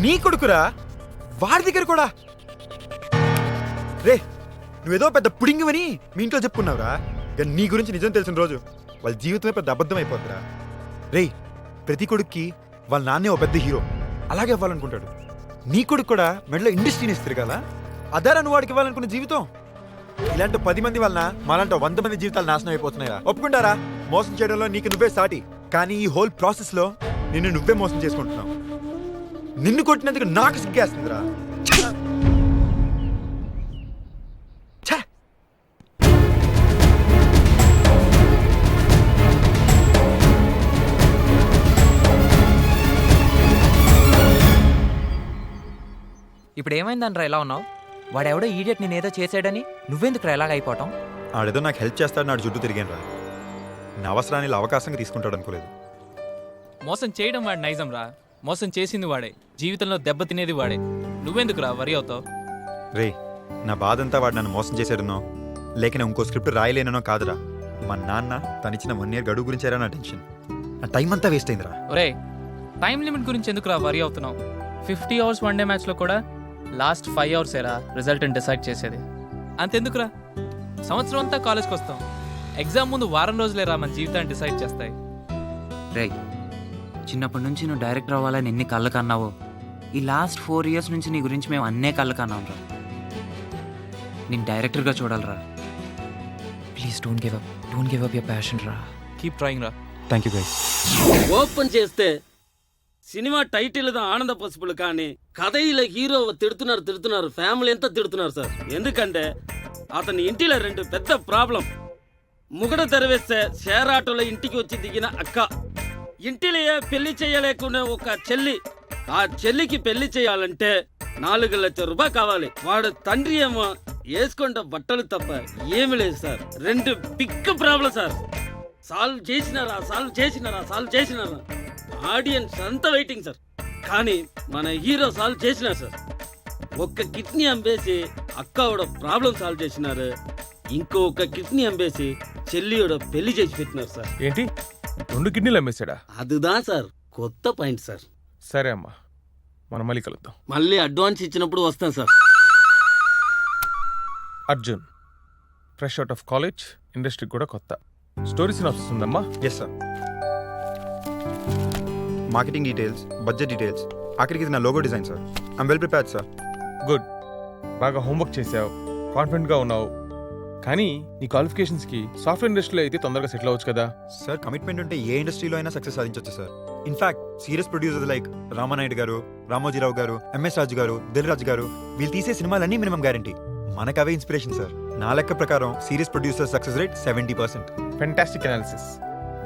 నీ కొడుకురా, వాడి దగ్గర కూడా. రే నువ్వేదో పెద్ద పుడింగివని మీ ఇంట్లో చెప్పుకున్నావురా, కానీ నీ గురించి నిజం తెలిసిన రోజు వాళ్ళ జీవితమే పెద్ద అబద్ధం అయిపోతురా. రే ప్రతి కొడుక్కి వాళ్ళ నాన్నే ఓ పెద్ద హీరో, అలాగే ఇవ్వాలనుకుంటాడు. నీ కొడుకు కూడా మెడలో ఇండస్ట్రీని ఇస్తారు కదా, అదారా నువ్వు వాడికి ఇవ్వాలనుకున్న జీవితం. ఇలాంటి 10 మంది వలన మాలాంటి 100 మంది జీవితాలు నాశనం అయిపోతున్నాయా? ఒప్పుకుంటారా? మోసం చేయడంలో నీకు నువ్వే సాటి, కానీ ఈ హోల్ ప్రాసెస్ లో నిన్ను నువ్వే మోసం చేసుకుంటున్నావు. నిన్ను కొట్టినందుకు నాకు సిగ్గేస్తుందిరా. ఇప్పుడు ఏమైందనరా ఇలా ఉన్నావు? వాడెవడో ఈడియట్ నేనేదో చేసాడని నువ్వెందుకురా ఎలాగ అయిపోవటం? ఆడేదో నాకు హెల్ప్ చేస్తాడు, నాడు చుట్టూ తిరిగాను రా. నా అవసరాన్ని ఇలా అవకాశంగా తీసుకుంటాడు అనుకోలేదు. మోసం చేయడం వాడి నైజం రా, మోసం చేసింది వాడే, జీవితంలో దెబ్బ తినేది వాడే. నువ్వెందుకురా వరి అవుతావు? రే నా బాధంతా వాడు నన్ను మోసం చేశాడనో లేక నేను ఇంకో స్క్రిప్ట్ రాయలేనో కాదురా. మా నాన్న తనిచ్చిన 1 year గడువు గురించేరా నా టెన్షన్. నా టైం అంతా వేస్ట్ అయిందిరా. ఒరే టైం లిమిట్ గురించి ఎందుకురా వరి అవుతున్నావు? 50 hours వన్ డే మ్యాచ్లో కూడా లాస్ట్ 5 hours ఏరా రిజల్ట్ని డిసైడ్ చేసేది. అంతెందుకురా, సంవత్సరం అంతా కాలేజ్కి వస్తాం, ఎగ్జామ్ ముందు వారం రోజులేరా మన జీవితాన్ని డిసైడ్ చేస్తాయి. రే చిన్నప్పటి నుంచి నువ్వు డైరెక్టర్ అవ్వాలని ఎన్ని కళ్ళు కన్నావో, ఈ లాస్ట్ 4 years నుంచి నీ గురించి మేము అన్నే కళ్ళు కన్నాం రా. నేను డైరెక్టర్గా చూడాలరా. Please don't give up your passion రా. కీప్ ట్రైయింగ్ రా. Thank you guys. ఓపెన్ చేస్తే సినిమా టైటిల్ దా ఆనంద పసుపులు, కానీ కథ ఇలా హీరో తిడుతున్నారు, ఫ్యామిలీ అంతా తిడుతున్నారు సార్. ఎందుకంటే అతని ఇంటిలో 2 పెద్ద ప్రాబ్లం. ముగడ తెరవేస్తే షేర్ ఆటోలో ఇంటికి వచ్చి దిగిన అక్క, ఇంటిలో పెళ్లి చేయలేకునే ఒక చెల్లి, ఆ చెల్లికి పెళ్లి చేయాలంటే 4 లక్షల రూపాయలు కావాలి. వాడు తండ్రి ఏమో వేసుకుంటే బట్టలు తప్ప ఏమి లేదు sir. 2 big problem sir. Solve చేసినారా ఆడియన్స్ అంతా వెయిటింగ్ సార్. కానీ మన హీరో సాల్వ్ చేసినారు సార్. ఒక్క కిడ్నీ అమ్మేసి అక్క ప్రాబ్లం సాల్వ్ చేసినారు, ఇంకొక కిడ్నీ అమ్మేసి చెల్లియోడ పెళ్లి చేసి పెట్టినారు సార్. ఏంటి 2 కిడ్నీలు అమ్మేశాడా? అదుదా సార్ కొత్త పాయింట్ సార్. సరే అమ్మా, మనం మళ్ళీ కలుద్దాం. మళ్ళీ అడ్వాన్స్ ఇచ్చినప్పుడు వస్తాం sir. Arjun fresh out of college, ఇండస్ట్రీకి కూడా కొత్త. స్టోరీ సినాప్సిస్ ఉందమ్మా? Yes sir. Marketing details, budget details, ఆఖరికి ఇది నా logo design sir. I'm well prepared sir. Good, బాగా హోంవర్క్ చేసావు, కాన్ఫిడెంట్గా ఉన్నావు. కానీ నీ క్వాలిఫికేషన్స్కి సాఫ్ట్వేర్ ఇండస్ట్రీలో అయితే తొందరగా సెటిల్ అవ్వచ్చు కదా సార్. కమిట్మెంట్ ఉంటే ఏ ఇండస్ట్రీలో అయినా సక్సెస్ సాధించవచ్చు sir. In fact serious producers like Ramanaidu గారు, రామోజీరావు గారు, ఎంఎస్ రాజు గారు, దిల్ రాజు గారు, వీళ్ళు తీసే సినిమాలన్నీ మినిమం గ్యారంటీ. మనకు అవే ఇన్స్పిరేషన్ సార్. నా లెక్క ప్రకారం serious producer success rate 70%. Fantastic analysis.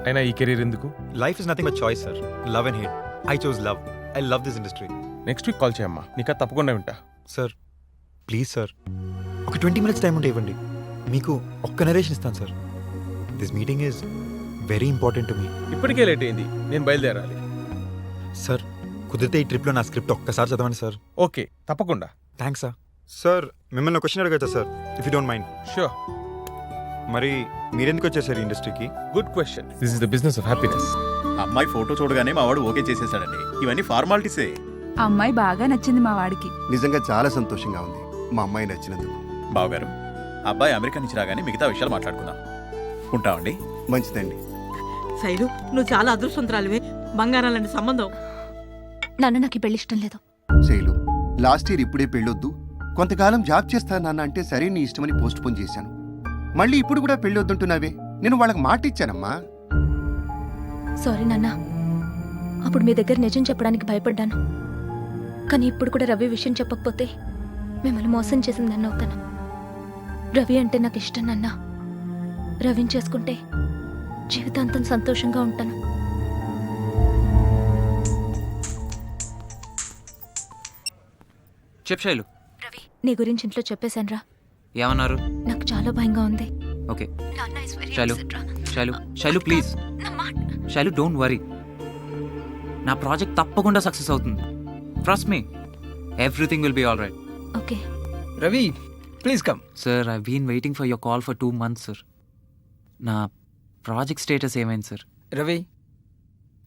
అయినా ఈ కెరీర్ ఎందుకు? Life is nothing but choice sir. Love and hate. I chose love. I love this industry. Next week call చేయమ్మా, నీకు తప్పకుండా వింటా. సార్ ప్లీజ్ సార్ ఒక 20 minutes టైం ఉంటే ఇవ్వండి. మీకు ఒక్క నరేషన్ ఇస్తాను sir. This meeting is very important to me. ఇప్పటికే లేట్ అయింది, నేను బయలుదేరాలి. సార్ కుదిరితే ఈ ట్రిప్లో నా స్క్రిప్ట్ ఒక్కసారి చదవండి సార్. ఓకే, తప్పకుండా. Thanks sir. సార్ మిమ్మల్ని ఒక క్వశ్చన్ అడగచ్చా sir, if you don't mind? Sure. మరి మీరెందుకు వచ్చేసారు ఇండస్ట్రీకి? Good question. This is the business of happiness. అమ్మాయి ఫోటో చూడగానే మా వాడు ఓకే చేసేసాడండి. ఇవన్నీ ఫార్మాలిటీసే. అమ్మాయి బాగా నచ్చింది మా వాడికి. నిజంగా చాలా సంతోషంగా ఉంది మా అమ్మాయి నచ్చినందుకు. బావగారు, అబ్బాయి అమెరికా నుంచి రాగానే మిగతా విషయాలు మాట్లాడుకుందాం. ఉంటామండి. మంచిదండి. శైలు, నువ్వు చాలా అదృష్టవంతురాలివే. బంగారం లాంటి సంబంధం. నాన్న నాకు ఈ పెళ్లి ఇష్టం లేదు. శైలు, లాస్ట్ ఇయర్ ఇప్పుడే పెళ్ళొద్దు, కొంతకాలం జాబ్ చేస్తాను నాన్న అంటే సరే నీ ఇష్టమని పోస్ట్ పోన్ చేశాను. మళ్ళీ ఇప్పుడు కూడా పెళ్ళొద్దుంటున్నావే. నేను వాళ్ళకి మాట ఇచ్చానమ్మా. సారీ నాన్న, అప్పుడు మీ దగ్గర నిజం చెప్పడానికి భయపడ్డాను. కానీ ఇప్పుడు కూడా రవి విషయం చెప్పకపోతే మిమ్మల్ని మోసం చేసింది నన్ను అవుతాను. రవి అంటే నాకు ఇష్టం నాన్న. రవిని చేసుకుంటే జీవితాంతం సంతోషంగా ఉంటాను. చెప్పు శైలు. రవి, నీ గురించి ఇంట్లో చెప్పేశానురా. ఏమన్నారు? నాకు చాలా భయంగా ఉంది. Okay Shailu, Shailu, Shailu please. Shailu don't worry, నా ప్రాజెక్ట్ తప్పకుండా సక్సెస్ అవుతుంది. Trust me, everything will be all right. Okay Ravi, please come. Sir I been waiting for your call for 2 months sir. నా ప్రాజెక్ట్ స్టేటస్ ఏమైంది sir? Ravi,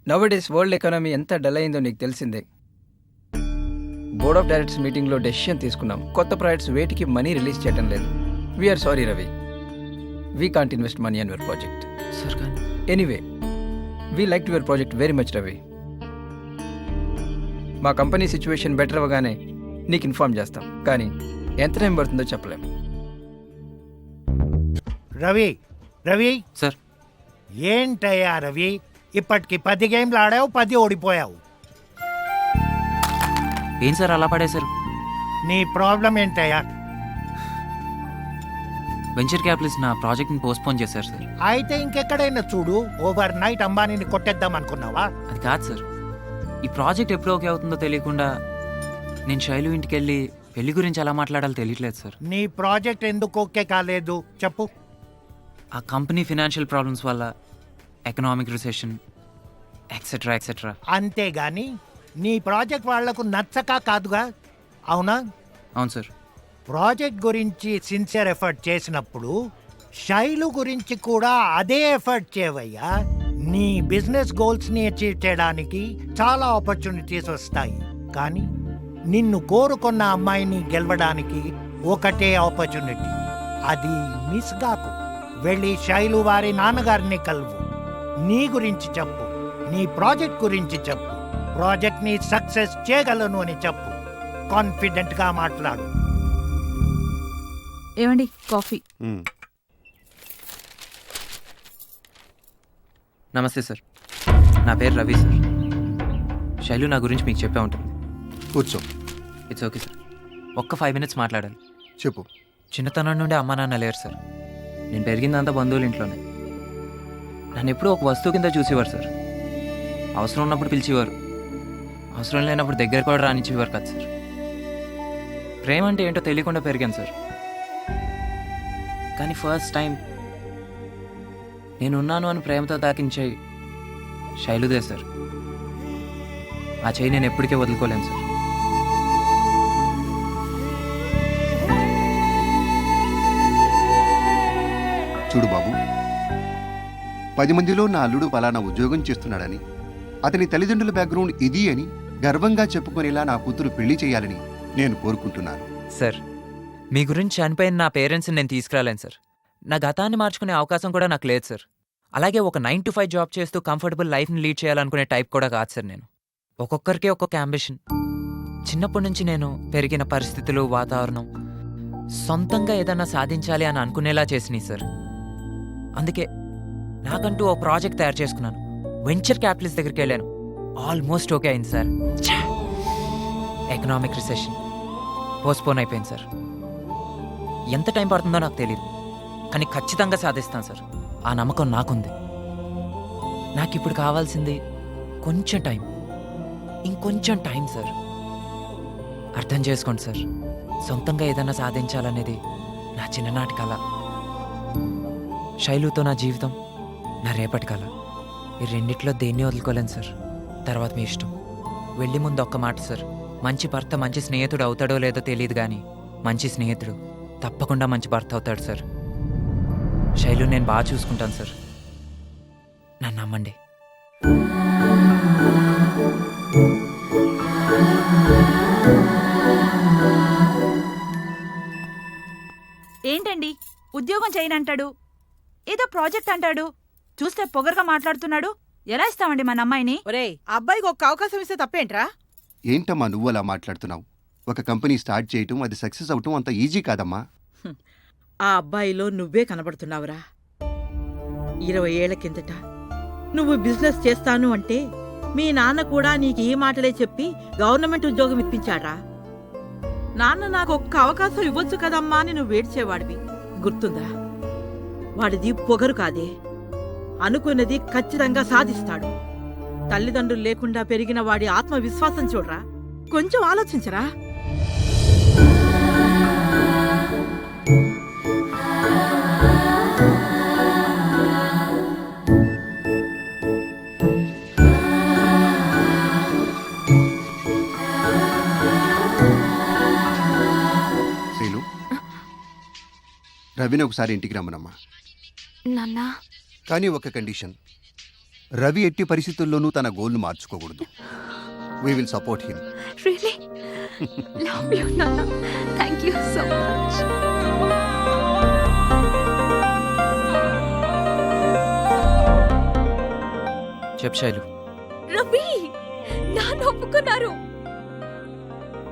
nowadays world economy ఎంత dull అయిందో నీకు తెలిసిందే. Board of directors మీటింగ్లో decision తీసుకున్నాం. కొత్త projects వేటికి మనీ రిలీజ్ చేయడం లేదు. We're sorry Ravi, we can't invest money on your project. Sir కానీ anyway, we like your project very much Ravi. మా కంపెనీ సిచ్యువేషన్ బెటర్ అవ్వగానే నీకు ఇన్ఫార్మ్ చేస్తాం, కానీ ఎంత టైం పడుతుందో చెప్పలేం. రవి, రవి సార్. ఏంటయ్యా రవి, ఇప్పటికి 10 గేమ్లు ఆడావు, 10 ఓడిపోయావు. ఏం సార్ అలా పడేశారు? నీ ప్రాబ్లం ఏంటయ్యా? వెంచర్ క్యాపిటలిస్ట్ నా ప్రాజెక్ట్ని పోస్ట్పోన్ చేశారు సార్. అయితే ఇంకెక్కడైనా చూడు. ఓవర్ నైట్ అంబానీని కొట్టేద్దాం అనుకున్నావా? అది కాదు సార్, ఈ ప్రాజెక్ట్ ఎప్పుడు ఓకే అవుతుందో తెలియకుండా నేను శైలు ఇంటికి వెళ్ళి పెళ్లి గురించి ఎలా మాట్లాడాలో తెలియట్లేదు సార్. నీ ప్రాజెక్ట్ ఎందుకు ఓకే కాలేదు చెప్పు. ఆ కంపెనీ ఫినాన్షియల్ ప్రాబ్లమ్స్ వల్ల, ఎకనామిక్ రిసెషన్ ఎక్సెట్రా ఎక్సెట్రా. అంతేగాని నీ ప్రాజెక్ట్ వాళ్లకు నచ్చక కాదుగా, అవునా? అవును సార్. ప్రాజెక్ట్ గురించి సిన్సియర్ ఎఫర్ట్ చేసినప్పుడు శైలు గురించి కూడా అదే ఎఫర్ట్ చేయవయ్యా. నీ బిజినెస్ గోల్స్ని అచీవ్ చేయడానికి చాలా ఆపర్చునిటీస్ వస్తాయి, కానీ నిన్ను కోరుకున్న అమ్మాయిని గెలవడానికి ఒకటే ఆపర్చునిటీ. అది మిస్ కాకు. వెళ్ళి శైలు వారి నాన్నగారిని కలువు. నీ గురించి చెప్పు, నీ ప్రాజెక్ట్ గురించి చెప్పు. ప్రాజెక్ట్ని సక్సెస్ చేయగలను అని చెప్పు. కాన్ఫిడెంట్గా మాట్లాడు. ఏమండి, కాఫీ. నమస్తే సార్, నా పేరు రవి సార్. శైలు నా గురించి మీకు చెప్పే ఉంటుంది. కూర్చో. It's okay sir. ఒక్క 5 minutes మాట్లాడాలి. చెప్పు. చిన్నతనం నుండి అమ్మా నాన్న లేరు సార్. నేను పెరిగిందంతా బంధువుల ఇంట్లోనే. నన్ను ఎప్పుడూ ఒక వస్తువు కింద చూసేవారు సార్. అవసరం ఉన్నప్పుడు పిలిచేవారు, అవసరం లేనప్పుడు దగ్గర కూడా రానిచ్చేవారు కదా సార్. ప్రేమ అంటే ఏంటో తెలియకుండా పెరిగాను సార్. కానీ ఫస్ట్ టైం నేనున్నాను అని ప్రేమతో తాకించే శైలుదే సార్. ఆ చేయి నేను ఎప్పటికీ వదులుకోలేను సార్. చూడు బాబు, 10 మందిలో నా అల్లుడు పలానా ఉద్యోగం చేస్తున్నాడని, అతని తల్లిదండ్రుల బ్యాక్గ్రౌండ్ ఇది అని గర్వంగా చెప్పుకునేలా నా కూతురు పెళ్లి చేయాలని నేను కోరుకుంటున్నాను. సార్, మీ గురించి చనిపోయిన నా పేరెంట్స్ని నేను తీసుకురాలేను సార్. నా గతాన్ని మార్చుకునే అవకాశం కూడా నాకు లేదు సార్. అలాగే ఒక 9 to 5 జాబ్ చేస్తూ కంఫర్టబుల్ లైఫ్ని లీడ్ చేయాలనుకునే టైప్ కూడా కాదు సార్ నేను. ఒక్కొక్కరికి ఒక్కొక్క అంబిషన్. చిన్నప్పటి నుంచి నేను పెరిగిన పరిస్థితులు, వాతావరణం సొంతంగా ఏదన్నా సాధించాలి అని అనుకునేలా చేసినాయి సార్. అందుకే నాకంటూ ఓ ప్రాజెక్ట్ తయారు చేసుకున్నాను. వెంచర్ క్యాపిటలిస్ట్ దగ్గరికి వెళ్ళాను. ఆల్మోస్ట్ ఓకే అయింది సార్. ఎకనామిక్ రిసెషన్ పోస్ట్పోన్ అయిపోయింది సార్. ఎంత టైం పడుతుందో నాకు తెలియదు, కానీ ఖచ్చితంగా సాధిస్తాను సార్. ఆ నమ్మకం నాకుంది. నాకు ఇప్పుడు కావాల్సింది కొంచెం టైం, ఇంకొంచెం టైం సార్. అర్థం చేసుకోండి సార్. సొంతంగా ఏదైనా సాధించాలనేది నా చిన్ననాటి కళ. శైలుతో నా జీవితం, నా రేపటి కళ. ఈ రెండిట్లో దేన్ని వదులుకోలేను సార్. తర్వాత మీ ఇష్టం. వెళ్ళి ముందు ఒక్క మాట సార్, మంచి భర్త మంచి స్నేహితుడు అవుతాడో లేదో తెలియదు కానీ మంచి స్నేహితుడు తప్పకుండా మంచి భర్త అవుతాడు సార్. శైలు నేను బాగా చూసుకుంటాను సార్, నన్ను నమ్మండి. ఏంటండి ఉద్యోగం చేయనంటాడు, ఏదో ప్రాజెక్ట్ అంటాడు, చూస్తే పొగరుగా మాట్లాడుతున్నాడు. ఎలా ఇస్తామండి మన అమ్మాయిని? ఒరే, అబ్బాయికి ఒక్క అవకాశం ఇస్తే తప్పేంట్రా? ఏంటమ్మా నువ్వు అలా మాట్లాడుతున్నావు? ఒక కంపెనీ స్టార్ట్ చేయటం, అది సక్సెస్ అవటం అంత ఈజీ కాదమ్మా. ఆ అబ్బాయిలో నువ్వే కనబడుతున్నావురా. 20 ఏళ్ల కిందట నువ్వు బిజినెస్ చేస్తాను అంటే మీ నాన్న కూడా నీకు ఈ మాటలే చెప్పి గవర్నమెంట్ ఉద్యోగం ఇప్పించాడ్రా. నాన్న నాకు ఒక్క అవకాశం ఇవ్వచ్చు కదమ్మా అని నువ్వు వేడ్చేవాడివి, గుర్తుందా? వాడిది పొగరు కాదే, అనుకున్నది ఖచ్చితంగా సాధిస్తాడు. తల్లిదండ్రులు లేకుండా పెరిగిన వాడి ఆత్మవిశ్వాసం చూడరా, కొంచెం ఆలోచించరా. శైలు, రవిని ఒకసారి ఇంటికి రమ్మనమ్మా. నాన్నా, కానీ ఒక కండిషన్, రవి ఎట్టి పరిస్థితుల్లోనూ తన గోల్ను మార్చుకోకూడదు. We will support him. Really love you నాన్నా, థ్యాంక్ యూ సో మచ్. చెప్ శైలు. రవి, నాన్న ఒప్పుకున్నారు.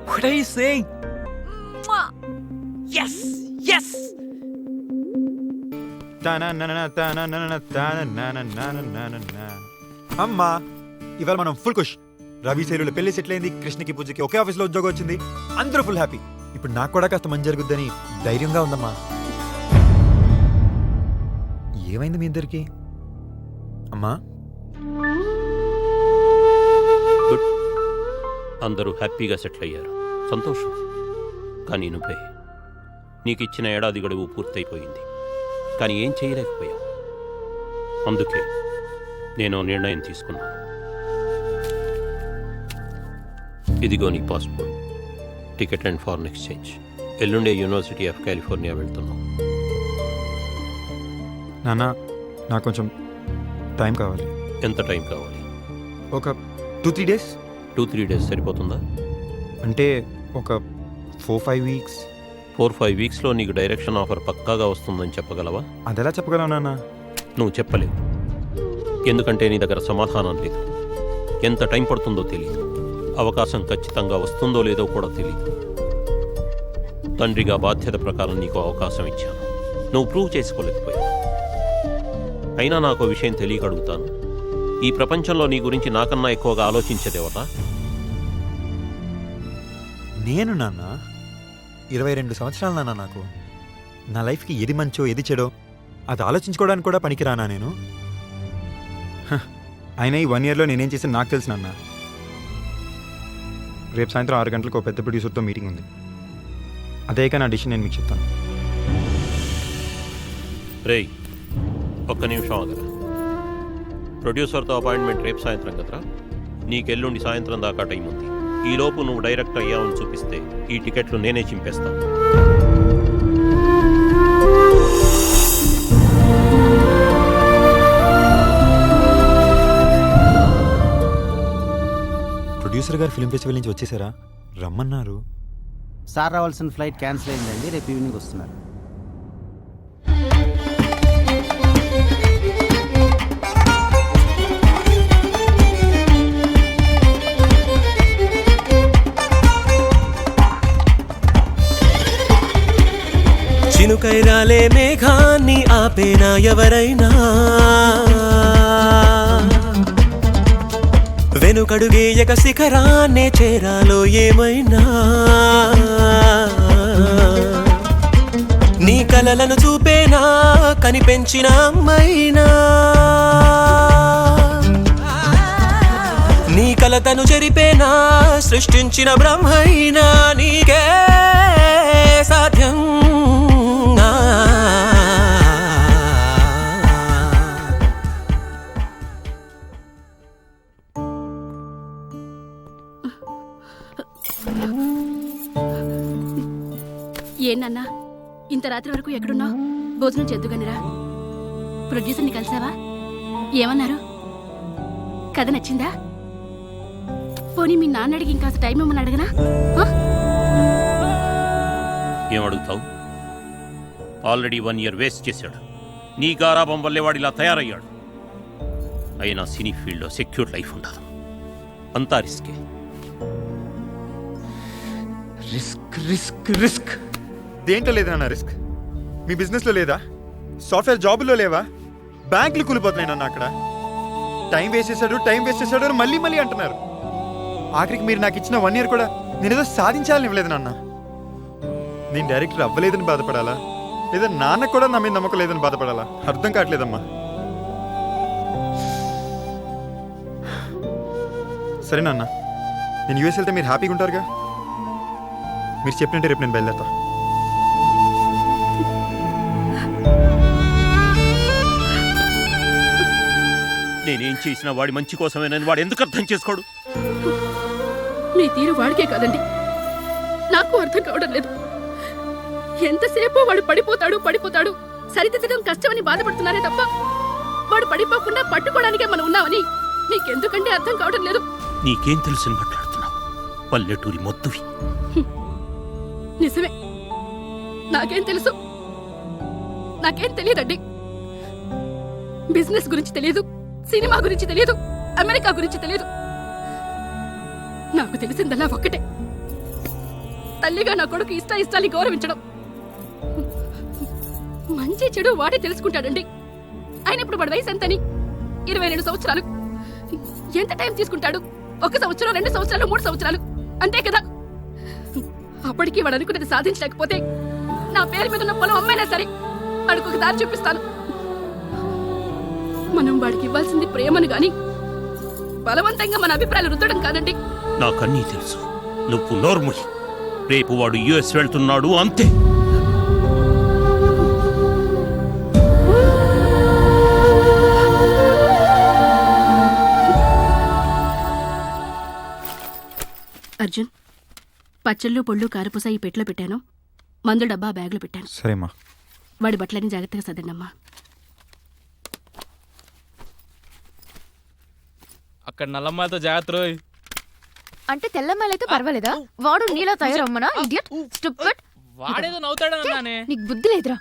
What are you saying? Yes, yes. అమ్మా, ఇవాళ మనం ఫుల్ ఖుష్. రవి శైలుల పెళ్లి సెటిల్ అయింది, కృష్ణకి పూజకి ఒకే ఆఫీస్లో ఉద్యోగం వచ్చింది, అందరూ ఫుల్ హ్యాపీ. ఇప్పుడు నాకు కూడా కాస్త మంచి జరుగుద్దని ధైర్యంగా ఉందమ్మా. ఏమైంది మీ ఇద్దరికి? అమ్మా, గుడ్, అందరూ హ్యాపీగా సెటిల్ అయ్యారు, సంతోషం. కానీ నువ్వే, నీకు ఇచ్చిన ఏడాది గడువు పూర్తయిపోయింది, కానీ ఏం చేయలేకపోయావు. అందుకే నేను నిర్ణయం తీసుకున్నాను. ఇదిగో నీ passport, ticket and foreign exchange. ఎల్లుండే యూనివర్సిటీ ఆఫ్ కాలిఫోర్నియా వెళ్తున్నాం. నాన్న, నాకు కొంచెం టైం కావాలి. ఎంత టైం కావాలి? ఒక 2-3 డేస్. 2-3 డేస్ సరిపోతుందా? అంటే ఒక 4-5 వీక్స్. 4-5 వీక్స్లో నీకు డైరెక్షన్ ఆఫర్ పక్కాగా వస్తుందని చెప్పగలవా? అదెలా చెప్పగలవు నాన్న? నువ్వు చెప్పలేవు, ఎందుకంటే నీ దగ్గర సమాధానం లేదు. ఎంత టైం పడుతుందో తెలియదు, అవకాశం ఖచ్చితంగా వస్తుందో లేదో కూడా తెలియదు. తండ్రిగా బాధ్యత ప్రకారం నీకు అవకాశం ఇచ్చాను, నువ్వు ప్రూవ్ చేసుకోలేకపోయావు. అయినా నాకు విషయం తెలియక అడుగుతాను, ఈ ప్రపంచంలో నీ గురించి నాకన్నా ఎక్కువగా ఆలోచించేదేవట? నేను నాన్న, 22 సంవత్సరాలు నాన్న నాకు. నా లైఫ్కి ఏది మంచో ఏది చెడో అది ఆలోచించుకోవడానికి కూడా పనికిరానా నేను? అయినా ఈ 1 ఇయర్లో నేనేం చేసి నాకు తెలుసు నాన్న. రేపు సాయంత్రం 6 గంటలకు ఒక పెద్ద ప్రొడ్యూసర్తో మీటింగ్ ఉంది. అదే కానీ నా డిసిషన్ నేను మీకు చెప్తాను. రేయ్, ఒక్క నిమిషం ఆగరా. ప్రొడ్యూసర్తో అపాయింట్మెంట్ రేపు సాయంత్రం కదరా? నీకెల్లుండి సాయంత్రం దాకా టైం ఉంది. ఈలోపు నువ్వు డైరెక్ట్ అయ్యావని చూపిస్తే ఈ టికెట్లు నేనే చింపేస్తాను. ప్రొడ్యూసర్ గారు ఫిల్మ్ ఫెస్టివల్ నుంచి వచ్చేసారా? రమ్మన్నారు. సార్ రావాల్సిన ఫ్లైట్ క్యాన్సిల్ అయిందండి, రేపు ఈవినింగ్ వస్తున్నారు. చినుకైరాలే మేఘాన్ని ఆపేనా ఎవరైనా, వెనుకడుగేయక శిఖరాన్నే చేరాలో ఏమైనా, నీ కలలను చూపేనా కనిపెంచిన అమ్మైనా, నీ కలతను చెరిపేనా సృష్టించిన బ్రహ్మైనా, నీకే ఏనన్నా ఇంత రాత్రి వరకు ఎక్కడున్నావు? భోజనం చేద్దుగానిరా. ప్రొడ్యూసర్ని కలిసావా? ఏమన్నారు? కథ నచ్చిందా? పోనీ మీ నాన్న అడిగి ఇంకాస్త టైం ఏమని అడగనా? ఏమడుగుతావు? ఆల్రెడీ 1 year వేస్ట్ చేశాడు. నీ గారాబం వల్లే వాడు ఇలా తయారయ్యాడు. అయినా సినీ ఫీల్డ్లో సెక్యూర్ లైఫ్ ఉండదు, అంతా రిస్కే. రిస్క్ రిస్క్ రిస్క్ దేంట్లో లేదన్నా రిస్క్? మీ బిజినెస్లో లేదా? సాఫ్ట్వేర్ జాబుల్లో లేవా? బ్యాంకులు కూలిపోతున్నాయి అక్కడ. టైం వేస్ట్ చేశాడు అని మళ్ళీ మళ్ళీ అంటున్నారు. ఆఖరికి మీరు నాకు ఇచ్చిన 1 year కూడా నేనేదో సాధించాలని ఇవ్వలేదు నాన్న. నేను డైరెక్టర్ అవ్వలేదని బాధపడాలా, లేదా నాన్నకు కూడా నా మీద నమ్మకం లేదని బాధపడాలా? అర్థం కావట్లేదమ్మా. సరే నాన్న, నేను యూఎస్ వెళ్తే మీరు హ్యాపీగా ఉంటారుగా? మీరు చెప్పినట్టే రేపు నేను బయలుదేరతా. నేనేం చేసినా వాడి మంచి కోసమేనని వాడు ఎందుకు అర్థం చేసుకోడు? మీ తీరు వాడికే కాదండి, నాకు అర్థం కావడం లేదు. ఎంతసేపు వాడు పడిపోతాడు సరిదిద్దడం కష్టమని బాధపడుతున్నారే తప్ప వాడు పడిపోకుండా పట్టుకోవడానికే మనం ఉన్నామని మీకెందుకంటే అర్థం కావడం లేదు. నీకేం తెలుసు మాట్లాడుతున్నావు? పల్లెటూరి మొత్తువి. నిజమే, నాకేం తెలుసు? నాకేం తెలియదండి. బిజినెస్ గురించి తెలియదు, సినిమా గురించి తెలియదు, అమెరికా గురించి తెలియదు. నాకు తెలిసిందల్లా ఒక్కటే, తల్లిగా నా కొడుకు ఇష్టాన్ని గౌరవించడం. మంచి చెడు వాడే తెలుసుకుంటాడండి. అయినప్పుడు వాడి వయసు ఎంతని? 22 సంవత్సరాలు. ఎంత టైం తీసుకుంటాడు? 1 సంవత్సరం, 2 సంవత్సరాలు, 3 సంవత్సరాలు, అంతే కదా. అప్పటికి వాడు అనుకున్నది సాధించలేకపోతే నా పేరు మీద ఉన్న పొలం అమ్మైనా సరే వాడికి ఒక దారి చూపిస్తాను. మనం వాడికి ఇవ్వాల్సింది ప్రేమను గాని బలవంతంగా మన అభిప్రాయాలు రుద్దడం కాదండి. నాకన్నీ తెలుసు, నువ్వు నోర్ముల్. రేపు వాడు యుఎస్ వెళ్తున్నాడు, అంతే. అర్జున్, పచ్చళ్ళు పొళ్ళు కారపూస ఈ పెట్లో పెట్టాను, మందు డబ్బా బ్యాగ్లో పెట్టాను. సరేమ్మా. వాడి బట్టలని జాగ్రత్తగా సర్దండమ్మా. అక్కడ నల్లమ్మాయితో జాగ్రత్త. అంటే తెల్లమ్మాయిలైతే పర్వాలేదా? వాడు నీలా తయారమ్మనా? Idiot, stupid. వాడేదో నవ్వుతాడన్నానే. నీకు బుద్ధి లేదురా.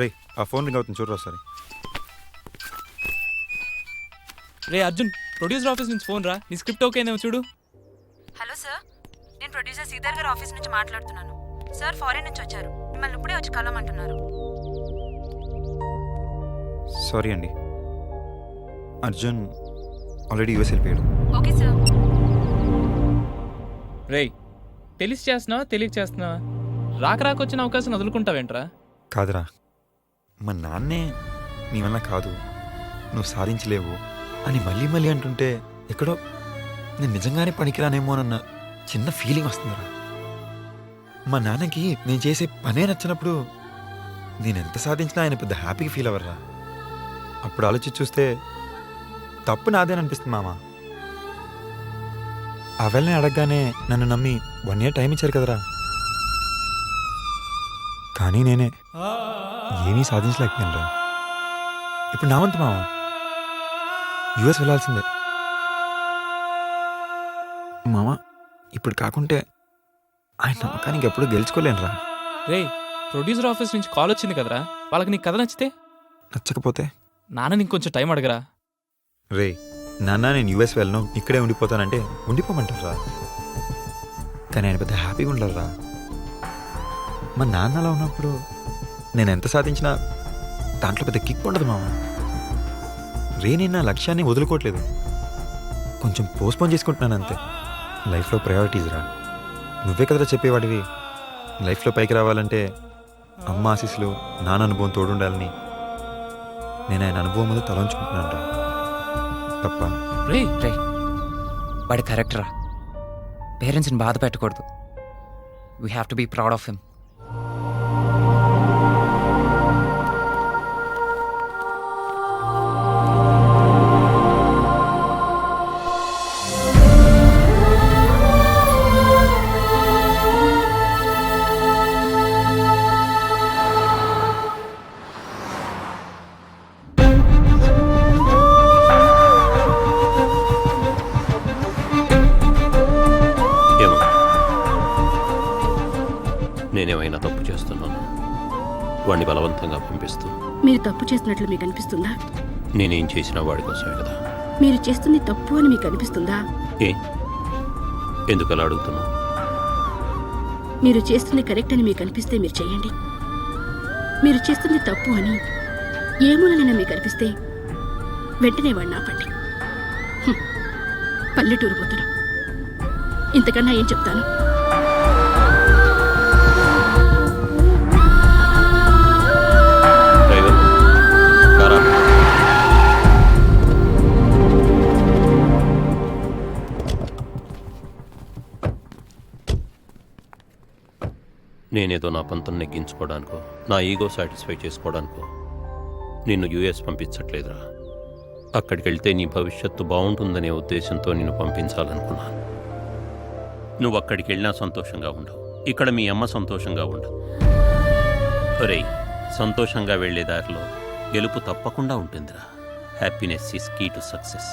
రే, ఆ ఫోన్ రింగ్ అవుతుంది చూడరా ఒకసారి. రే అర్జున్, ప్రొడ్యూసర్ ఆఫీస్ నుంచి ఫోన్ రా. నీ స్క్రిప్ట్ ఓకేనేమో చూడు. హలో సార్, నేను ప్రొడ్యూసర్ శ్రీధర్ గారి ఆఫీస్ నుంచి మాట్లాడుతున్నాను. సార్ ఫారెన్ నుంచి వచ్చారు, మిమ్మల్ని ఇప్పుడే వచ్చి కలవమంటున్నారు. సారీ అండి, అర్జున్ ఆల్రెడీ యూఎస్ వెళ్ళిపోయాడు. Okay sir. రే, తెలిసి చేస్తున్నావా తెలియక చేస్తున్నావా? రాకొచ్చిన అవకాశం వదులుకుంటావేంట్రా? కాదురా, మా నాన్నే నీ వల్ల కాదు, నువ్వు సాధించలేవు అని మళ్ళీ మళ్ళీ అంటుంటే ఎక్కడో నేను నిజంగానే పనికిరానేమోనన్న చిన్న ఫీలింగ్ వస్తుందిరా. మా నాన్నకి నేను చేసే పనే నచ్చినప్పుడు నేను ఎంత సాధించినా ఆయన పెద్ద హ్యాపీగా ఫీల్ అవ్వరా. అప్పుడు ఆలోచించి చూస్తే తప్పు నాదేననిపిస్తుంది మామ. ఆ వెళ్ళని అడగగానే నన్ను నమ్మి 1 year టైం ఇచ్చారు కదరా. కానీ నేనే ఏమీ సాధించలేకపోయానురా. ఇప్పుడు నా వంతు మామ, యుఎస్ వెళ్ళాల్సిందే మామ. ఇప్పుడు కాకుంటే ఆయన నమ్మకానికి ఎప్పుడు గెలుచుకోలేనురా. రే, ప్రొడ్యూసర్ ఆఫీస్ నుంచి కాల్ వచ్చింది కదరా, వాళ్ళకి నీ కథ నచ్చితే? నచ్చకపోతే నాన్న ఇంకొంచెం టైం అడగరా. రే నాన్న, నేను యూఎస్ వెళ్ళను, ఇక్కడే ఉండిపోతానంటే ఉండిపోమంటారా. కానీ ఆయన పెద్ద హ్యాపీగా ఉండరా. మా నాన్న అలా ఉన్నప్పుడు నేను ఎంత సాధించినా దాంట్లో పెద్ద కిక్ ఉండదు మామ. రే, నేను నా లక్ష్యాన్ని వదులుకోవట్లేదు, కొంచెం పోస్ట్పోన్ చేసుకుంటున్నాను అంతే. లైఫ్లో ప్రయారిటీస్ రా. నువ్వే కదరా చెప్పేవాడివి, లైఫ్లో పైకి రావాలంటే అమ్మ ఆశీస్సులు, నాన్న అనుభవం తోడుండాలని. నేను ఆయన అనుభవం ముందు తలంచుకుంటున్నాను రా. తప్ప రే రే, వాడి కరెక్టరా. పేరెంట్స్ని బాధ పెట్టకూడదు. We have to be proud of him. వాడిని బలవంతంగా పంపిస్తూ మీరు తప్పు చేస్తున్నట్లు మీకు అనిపిస్తుందా? నేనేం చేసినా వాడి కోసమే కదా. మీరు చేస్తుంది తప్పు అని మీకు అనిపిస్తుందా? ఏ ఎందుకు అలా అడుగుతున్నావు? మీరు చేస్తుంది కరెక్ట్ అని మీకు అనిపిస్తే మీరు చేయండి. మీరు చేస్తుంది తప్పు అని ఏమోనైనా మీకు అనిపిస్తే వెంటనే వాడిని ఆపండి. పల్లెటూరు పోతురు, ఇంతకన్నా ఏం చెప్తాను? డ్రైవర్, కారా. నేనేదో నా పంతం నెగ్గించుకోవడానికో నా ఈగో సాటిస్ఫై చేసుకోవడానికో నిన్ను యూఎస్ పంపించట్లేదురా. అక్కడికి వెళ్తే నీ భవిష్యత్తు బాగుంటుందనే ఉద్దేశంతో నిన్ను పంపించాలనుకున్నాను. నువ్వు అక్కడికి వెళ్ళినా సంతోషంగా ఉండవు, ఇక్కడ మీ అమ్మ సంతోషంగా ఉండవు. ఒరేయ్, సంతోషంగా వెళ్లే దారిలో గెలుపు తప్పకుండా ఉంటుందిరా. Happiness is key to success.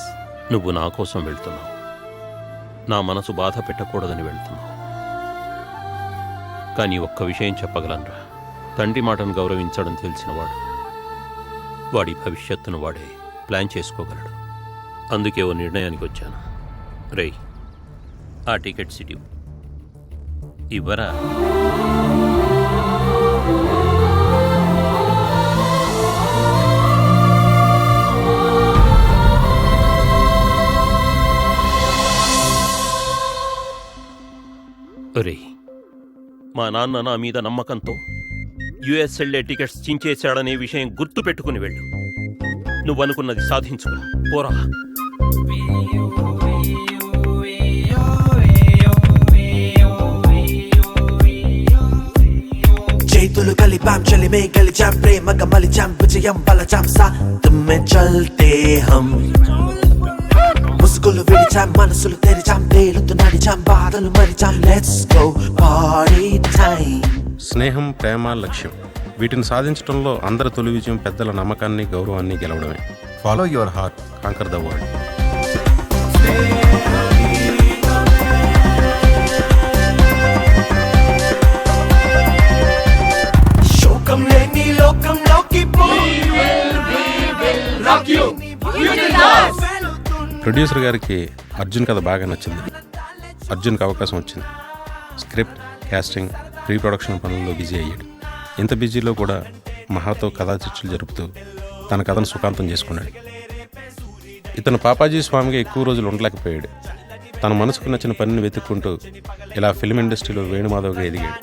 నువ్వు నా కోసం వెళ్తున్నావు, నా మనసు బాధ పెట్టకూడదని వెళ్తున్నావు. కానీ ఒక్క విషయం చెప్పగలనురా, తండ్రి మాటను గౌరవించడం తెలిసినవాడు వాడి భవిష్యత్తును వాడే ప్లాన్ చేసుకోగలడు. అందుకే ఓ నిర్ణయానికి వచ్చాను. రేయ్, ఆ టికెట్ సిటీ ఇవ్వరా? రేయ్, మా నాన్న నా మీద నమ్మకంతో యుఎస్ వెళ్ళే టికెట్స్ చించేశాడనే విషయం గుర్తు పెట్టుకుని వెళ్ళు. నువ్వనుకున్నది సాధించుకుని పోరా. చేతులు కలిపాం చలిమే గలిచాం ప్రేమగా మలిచాం విజయం బలచాం సాత్మే చల్తే హం ముసుగులు విడిచాం మనసులు తెరిచాం తేలుతూ నడిచాం బాధలు మరిచాం లెట్స్ గో పార్టీ టైం. స్నేహం, ప్రేమ, లక్ష్యం వీటిని సాధించడంలో అందరి తొలి విజయం పెద్దల నమ్మకాన్ని, గౌరవాన్ని గెలవడమే. Follow your heart, conquer the world. శోకం లేని లోకంలోకి ప్రొడ్యూసర్ గారికి అర్జున్ కథ బాగా నచ్చింది. అర్జున్కి అవకాశం వచ్చింది. స్క్రిప్ట్, కాస్టింగ్, ప్రీ ప్రొడక్షన్ పనుల్లో బిజీ అయ్యాడు. ఇంత బిజీలో కూడా మహాతో కథా చర్చలు జరుపుతూ తన కథను సుఖాంతం చేసుకున్నాడు. ఇతను పాపాజీ స్వామిగా ఎక్కువ రోజులు ఉండలేకపోయాడు. తన మనసుకు నచ్చిన పనిని వెతుక్కుంటూ ఇలా ఫిల్మ్ ఇండస్ట్రీలో వేణుమాధవ్గా ఎదిగాడు.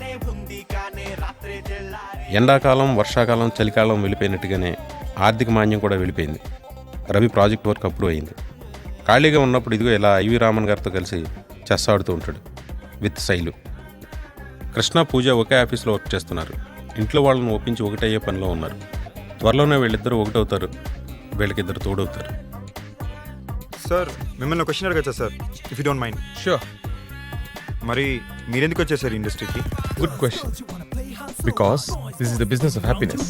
ఎండాకాలం, వర్షాకాలం, చలికాలం వెళ్ళిపోయినట్టుగానే ఆర్థిక మాన్యం కూడా వెళ్ళిపోయింది. రవి ప్రాజెక్ట్ వర్క్ అప్పుడు అయింది. ఖాళీగా ఉన్నప్పుడు ఇదిగో ఇలా ఐవి రామన్ గారితో కలిసి చెస్ ఆడుతూ ఉంటాడు విత్ శైలు. కృష్ణ, పూజ ఒకే ఆఫీస్లో వర్క్ చేస్తున్నారు. ఇంట్లో వాళ్ళని ఒప్పించి ఒకటయ్యే పనిలో ఉన్నారు. త్వరలోనే వీళ్ళిద్దరూ ఒకటవుతారు, వీళ్ళకిద్దరు తోడవుతారు. సార్, మిమ్మల్ని క్వశ్చన్ అడగచ్చా sir, if you don't mind? Sure. మరి మీరెందుకు వచ్చేసారు ఇండస్ట్రీకి? Good question. Because this is the business of happiness.